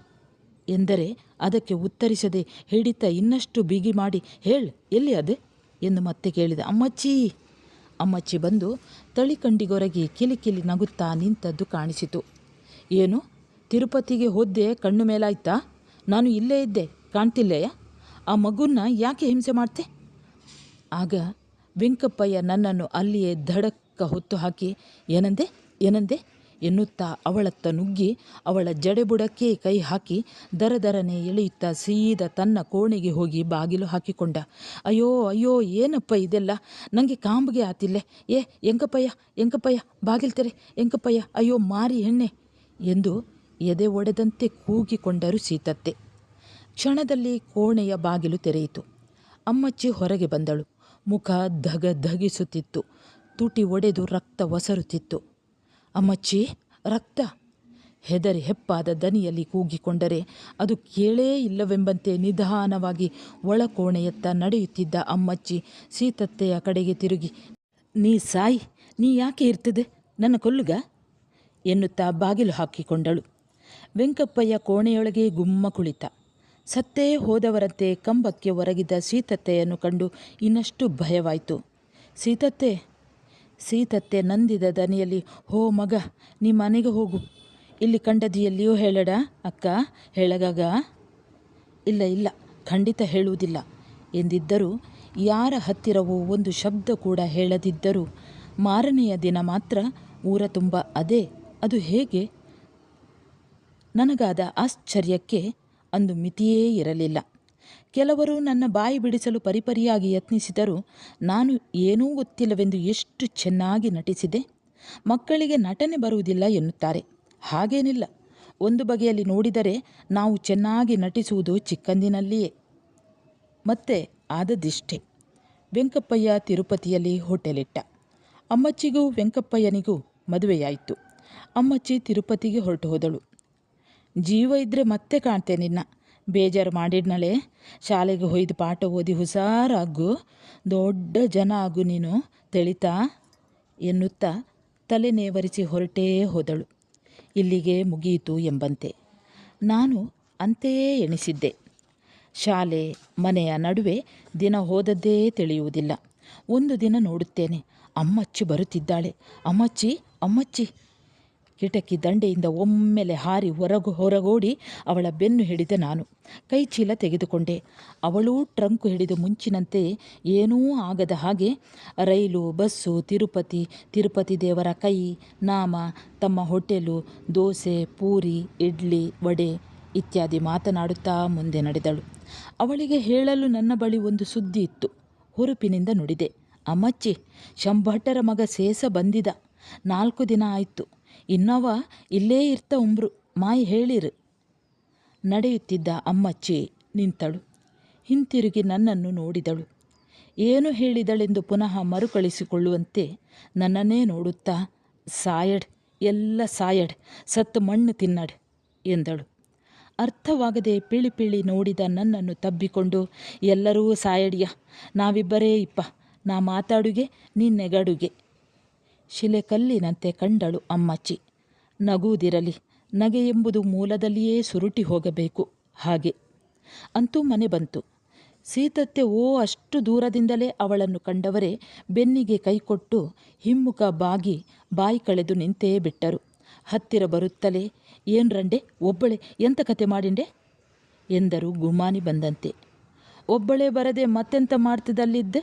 ಎಂದರೆ ಅದಕ್ಕೆ ಉತ್ತರಿಸದೆ ಹಿಡಿತ ಇನ್ನಷ್ಟು ಬಿಗಿ ಮಾಡಿ, ಎಲ್ಲಿ ಅದೇ ಎಂದು ಮತ್ತೆ ಕೇಳಿದ. ಅಮ್ಮಚ್ಚಿ ಬಂದು ತಳಿಕಂಡಿಗೊರಗಿ ಕಿಲಿಕಿಲಿ ನಗುತ್ತಾ ನಿಂತದ್ದು ಕಾಣಿಸಿತು. ಏನು, ತಿರುಪತಿಗೆ ಹೋದ್ದೆ ಕಣ್ಣು ಮೇಲಾಯ್ತಾ? ನಾನು ಇಲ್ಲೇ ಇದ್ದೆ, ಕಾಣ್ತಿಲ್ಲೆಯ? ಆ ಮಗುನ್ನ ಯಾಕೆ ಹಿಂಸೆ ಮಾಡ್ತೆ? ಆಗ ವೆಂಕಪ್ಪಯ್ಯ ನನ್ನನ್ನು ಅಲ್ಲಿಯೇ ಧಡಕ್ಕ ಹೊತ್ತು ಹಾಕಿ, ಏನಂದೆ ಎನ್ನುತ್ತಾ ಅವಳತ್ತ ನುಗ್ಗಿ ಅವಳ ಜಡೆಬುಡಕ್ಕೆ ಕೈ ಹಾಕಿ ದರದರನೆ ಎಳೆಯುತ್ತಾ ಸೀದಾ ತನ್ನ ಕೋಣೆಗೆ ಹೋಗಿ ಬಾಗಿಲು ಹಾಕಿಕೊಂಡ. ಅಯ್ಯೋ ಏನಪ್ಪ ಇದೆಲ್ಲ, ನನಗೆ ಕಾಂಬಿಗೆ ಆತಿಲ್ಲೆ. ಎಂಕಪ್ಪಯ್ಯ ಬಾಗಿಲು ತೆರೆ, ಎಂಕಪ್ಪಯ್ಯ, ಅಯ್ಯೋ ಮಾರಿ ಹೆಣ್ಣೆ ಎಂದು ಎದೆ ಒಡೆದಂತೆ ಕೂಗಿಕೊಂಡರು ಸೀತತ್ತೆ. ಕ್ಷಣದಲ್ಲಿ ಕೋಣೆಯ ಬಾಗಿಲು ತೆರೆಯಿತು. ಅಮ್ಮಚ್ಚಿ ಹೊರಗೆ ಬಂದಳು. ಮುಖ ಧಗಿಸುತ್ತಿತ್ತು. ತುಟಿ ಒಡೆದು ರಕ್ತ ಒಸರುತ್ತಿತ್ತು. ಅಮ್ಮಚ್ಚಿ, ರಕ್ತ! ಹೆದರಿ ಹೆಪ್ಪಾದ ದನಿಯಲ್ಲಿ ಕೂಗಿಕೊಂಡರೆ ಅದು ಕೇಳೇ ಇಲ್ಲವೆಂಬಂತೆ ನಿಧಾನವಾಗಿ ಒಳಕೋಣೆಯತ್ತ ನಡೆಯುತ್ತಿದ್ದ ಅಮ್ಮಚ್ಚಿ ಸೀತತ್ತೆಯ ಕಡೆಗೆ ತಿರುಗಿ, ನೀ ಸಾಯಿ, ನೀ ಯಾಕೆ ಇರ್ತದೆ, ನನ್ನ ಕೊಲ್ಲುಗ ಎನ್ನುತ್ತಾ ಬಾಗಿಲು ಹಾಕಿಕೊಂಡಳು. ವೆಂಕಪ್ಪಯ್ಯ ಕೋಣೆಯೊಳಗೆ ಗುಮ್ಮ ಕುಳಿತ. ಸತ್ತೇ ಹೋದವರಂತೆ ಕಂಬಕ್ಕೆ ಒರಗಿದ ಸೀತತ್ತೆಯನ್ನು ಕಂಡು ಇನ್ನಷ್ಟು ಭಯವಾಯಿತು. ಸೀತತ್ತೆ ನಂದಿದ ದನಿಯಲ್ಲಿ, ಹೋ ಮಗ, ನೀ ಮನೆಗೆ ಹೋಗು, ಇಲ್ಲಿ ಕಂಡದ್ದು ಎಲ್ಲಿಯೂ ಹೇಳಡ ಅಕ್ಕ, ಹೇಳಗಾಗ? ಇಲ್ಲ ಖಂಡಿತ ಹೇಳುವುದಿಲ್ಲ ಎಂದಿದ್ದರೂ ಯಾರ ಹತ್ತಿರವೂ ಒಂದು ಶಬ್ದ ಕೂಡ ಹೇಳದಿದ್ದರೂ ಮಾರನೆಯ ದಿನ ಮಾತ್ರ ಊರ ತುಂಬ ಅದು ಹೇಗೆ ನನಗಾದ ಆಶ್ಚರ್ಯಕ್ಕೆ ಅಂದು ಮಿತಿಯೇ ಇರಲಿಲ್ಲ. ಕೆಲವರು ನನ್ನ ಬಾಯಿ ಬಿಡಿಸಲು ಪರಿಪರಿಯಾಗಿ ಯತ್ನಿಸಿದರೂ ನಾನು ಏನೂ ಗೊತ್ತಿಲ್ಲವೆಂದು ಎಷ್ಟು ಚೆನ್ನಾಗಿ ನಟಿಸಿದೆ. ಮಕ್ಕಳಿಗೆ ನಟನೆ ಬರುವುದಿಲ್ಲ ಎನ್ನುತ್ತಾರೆ. ಹಾಗೇನಿಲ್ಲ. ಒಂದು ಬಗೆಯಲ್ಲಿ ನೋಡಿದರೆ ನಾವು ಚೆನ್ನಾಗಿ ನಟಿಸುವುದು ಚಿಕ್ಕಂದಿನಲ್ಲಿಯೇ. ಮತ್ತೆ ಆದದಿಷ್ಟೇ. ವೆಂಕಪ್ಪಯ್ಯ ತಿರುಪತಿಯಲ್ಲಿ ಹೋಟೆಲಿಟ್ಟ. ಅಮ್ಮಚ್ಚಿಗೂ ವೆಂಕಪ್ಪಯ್ಯನಿಗೂ ಮದುವೆಯಾಯಿತು. ಅಮ್ಮಚ್ಚಿ ತಿರುಪತಿಗೆ ಹೊರಟು ಹೋದಳು. ಜೀವ ಇದ್ದರೆ ಮತ್ತೆ ಕಾಣ್ತೆ ನಿನ್ನ. ಬೇಜಾರು ಮಾಡಿದ್ನಳೆ. ಶಾಲೆಗೆ ಹೊಯ್ದು ಪಾಠ ಓದಿ ಹುಷಾರಾಗು, ದೊಡ್ಡ ಜನ ಆಗು ನೀನು, ತಿಳಿತಾ ಎನ್ನುತ್ತಾ ತಲೆ ನೇವರಿಸಿ ಹೊರಟೇ ಹೋದಳು. ಇಲ್ಲಿಗೆ ಮುಗಿಯಿತು ಎಂಬಂತೆ. ನಾನು ಅಂತೆಯೇ ಎಣಿಸಿದ್ದೆ. ಶಾಲೆ ಮನೆಯ ನಡುವೆ ದಿನ ಹೋದದ್ದೇ ತಿಳಿಯುವುದಿಲ್ಲ. ಒಂದು ದಿನ ನೋಡುತ್ತೇನೆ, ಅಮ್ಮಚ್ಚಿ ಬರುತ್ತಿದ್ದಾಳೆ. ಅಮ್ಮಚ್ಚಿ ಅಮ್ಮಚ್ಚಿ. ಕಿಟಕಿ ದಂಡೆಯಿಂದ ಒಮ್ಮೆಲೆ ಹಾರಿ ಹೊರಗೋಡಿ ಅವಳ ಬೆನ್ನು ಹಿಡಿದೆ ನಾನು. ಕೈ ಚೀಲ ತೆಗೆದುಕೊಂಡೆ. ಅವಳೂ ಟ್ರಂಕು ಹಿಡಿದು ಮುಂಚಿನಂತೆ ಏನೂ ಆಗದ ಹಾಗೆ ರೈಲು, ಬಸ್ಸು, ತಿರುಪತಿ ದೇವರ ಕೈ, ನಾಮ, ತಮ್ಮ ಹೋಟೆಲು, ದೋಸೆ, ಪೂರಿ, ಇಡ್ಲಿ, ವಡೆ ಇತ್ಯಾದಿ ಮಾತನಾಡುತ್ತಾ ಮುಂದೆ ನಡೆದಳು. ಅವಳಿಗೆ ಹೇಳಲು ನನ್ನ ಬಳಿ ಒಂದು ಸುದ್ದಿ ಇತ್ತು. ಹುರುಪಿನಿಂದ ನುಡಿದೆ. ಅಮ್ಮಚ್ಚಿ, ಶಂಭಟ್ಟರ ಮಗ ಸೇಸ ಬಂದಿದ. 4 ದಿನ ಆಯಿತು. ಇನ್ನವ ಇಲ್ಲೇ ಇರ್ತ ಉಂಬ್ರು, ಮಾಯಿ ಹೇಳಿರು. ನಡೆಯುತ್ತಿದ್ದ ಅಮ್ಮಚ್ಚಿ ನಿಂತಳು. ಹಿಂತಿರುಗಿ ನನ್ನನ್ನು ನೋಡಿದಳು. ಏನು ಹೇಳಿದಳೆಂದು ಪುನಃ ಮರುಕಳಿಸಿಕೊಳ್ಳುವಂತೆ ನನ್ನನ್ನೇ ನೋಡುತ್ತಾ, ಸಾಯಡ್, ಎಲ್ಲ ಸಾಯಡ್, ಸತ್ತು ಮಣ್ಣು ತಿನ್ನಡ್ ಎಂದಳು. ಅರ್ಥವಾಗದೆ ಪಿಳಿ ನೋಡಿದ ನನ್ನನ್ನು ತಬ್ಬಿಕೊಂಡು, ಎಲ್ಲರೂ ಸಾಯಡಿಯ, ನಾವಿಬ್ಬರೇ ಇಪ್ಪ, ನಾ ಮಾತಾಡುಗೆ ನೀನೆಗಡುಗೆ. ಶಿಲೆಕಲ್ಲಿನಂತೆ ಕಂಡಳು ಅಮ್ಮಚ್ಚಿ. ನಗುವುದಿರಲಿ, ನಗೆ ಎಂಬುದು ಮೂಲದಲ್ಲಿಯೇ ಸುರುಟಿ ಹೋಗಬೇಕು. ಹಾಗೆ ಅಂತೂ ಮನೆ ಬಂತು. ಸೀತತ್ತೆ ಅಷ್ಟು ದೂರದಿಂದಲೇ ಅವಳನ್ನು ಕಂಡವರೇ ಬೆನ್ನಿಗೆ ಕೈಕೊಟ್ಟು ಹಿಮ್ಮುಖ ಬಾಗಿ ಬಾಯಿ ಕಳೆದು ನಿಂತೇ ಬಿಟ್ಟರು. ಹತ್ತಿರ ಬರುತ್ತಲೇ, ಏನ್ರಂಡೆ ಒಬ್ಬಳೆ, ಎಂತ ಕತೆ ಮಾಡಿಂಡೆ ಎಂದರು ಗುಮಾನಿ ಬಂದಂತೆ. ಒಬ್ಬಳೇ ಬರದೆ ಮತ್ತೆಂತ ಮಾಡ್ತದಲ್ಲಿದ್ದೆ,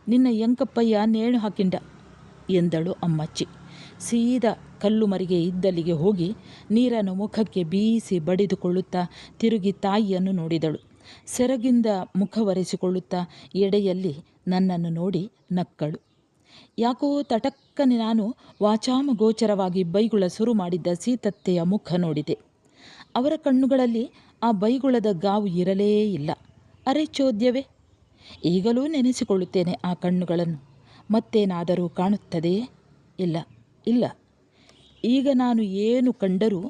ನಿನ್ನ ಎಂಕಪ್ಪಯ್ಯ ನೇಣು ಹಾಕಿಂಡ ಎಂದಳು ಅಮ್ಮಚ್ಚಿ. ಸೀದಾ ಕಲ್ಲು ಮರಿಗೆ ಇದ್ದಲ್ಲಿಗೆ ಹೋಗಿ ನೀರನ್ನು ಮುಖಕ್ಕೆ ಬೀಸಿ ಬಡಿದುಕೊಳ್ಳುತ್ತಾ ತಿರುಗಿ ತಾಯಿಯನ್ನು ನೋಡಿದಳು. ಸೆರಗಿಂದ ಮುಖ ಒರೆಸಿಕೊಳ್ಳುತ್ತಾ ಎಡೆಯಲ್ಲಿ ನನ್ನನ್ನು ನೋಡಿ ನಕ್ಕಳು. ಯಾಕೋ ತಟಕ್ಕನೆ ನಾನು ವಾಚಾಮಗೋಚರವಾಗಿ ಬೈಗುಳ ಶುರು ಮಾಡಿದ್ದ ಸೀತತ್ತೆಯ ಮುಖ ನೋಡಿದೆ. ಅವರ ಕಣ್ಣುಗಳಲ್ಲಿ ಆ ಬೈಗುಳದ ಗಾವು ಇರಲೇ ಇಲ್ಲ. ಅರೆ ಚೋದ್ಯವೇ, ಈಗಲೂ ನೆನೆಸಿಕೊಳ್ಳುತ್ತೇನೆ ಆ ಕಣ್ಣುಗಳನ್ನು. ಮತ್ತೇನಾದರೂ ಕಾಣುತ್ತದೆಯೇ? ಇಲ್ಲ ಇಲ್ಲ. ಈಗ ನಾನು ಏನು ಕಂಡರೂ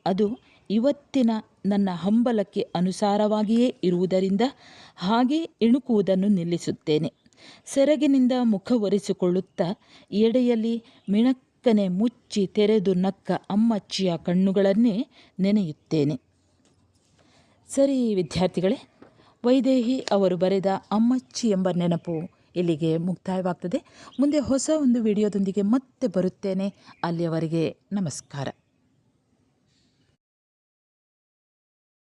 ಅದು ಇವತ್ತಿನ ನನ್ನ ಹಂಬಲಕ್ಕೆ ಅನುಸಾರವಾಗಿಯೇ ಇರುವುದರಿಂದ ಹಾಗೆ ಇಣುಕುವುದನ್ನು ನಿಲ್ಲಿಸುತ್ತೇನೆ. ಸೆರಗಿನಿಂದ ಮುಖ ಒರೆಸಿಕೊಳ್ಳುತ್ತಾ ಎಡೆಯಲ್ಲಿ ಮಿಣಕ್ಕನೆ ಮುಚ್ಚಿ ತೆರೆದು ನಕ್ಕ ಅಮ್ಮಚ್ಚಿಯ ಕಣ್ಣುಗಳನ್ನೇ ನೆನೆಯುತ್ತೇನೆ. ಸರಿ ವಿದ್ಯಾರ್ಥಿಗಳೇ, ವೈದೇಹಿ ಅವರು ಬರೆದ ಅಮ್ಮಚ್ಚಿ ಎಂಬ ನೆನಪು ಇಲ್ಲಿಗೆ ಮುಕ್ತಾಯವಾಗ್ತದೆ. ಮುಂದೆ ಹೊಸ ಒಂದು ವಿಡಿಯೋದೊಂದಿಗೆ ಮತ್ತೆ ಬರುತ್ತೇನೆ. ಅಲ್ಲಿಯವರೆಗೆ ನಮಸ್ಕಾರ.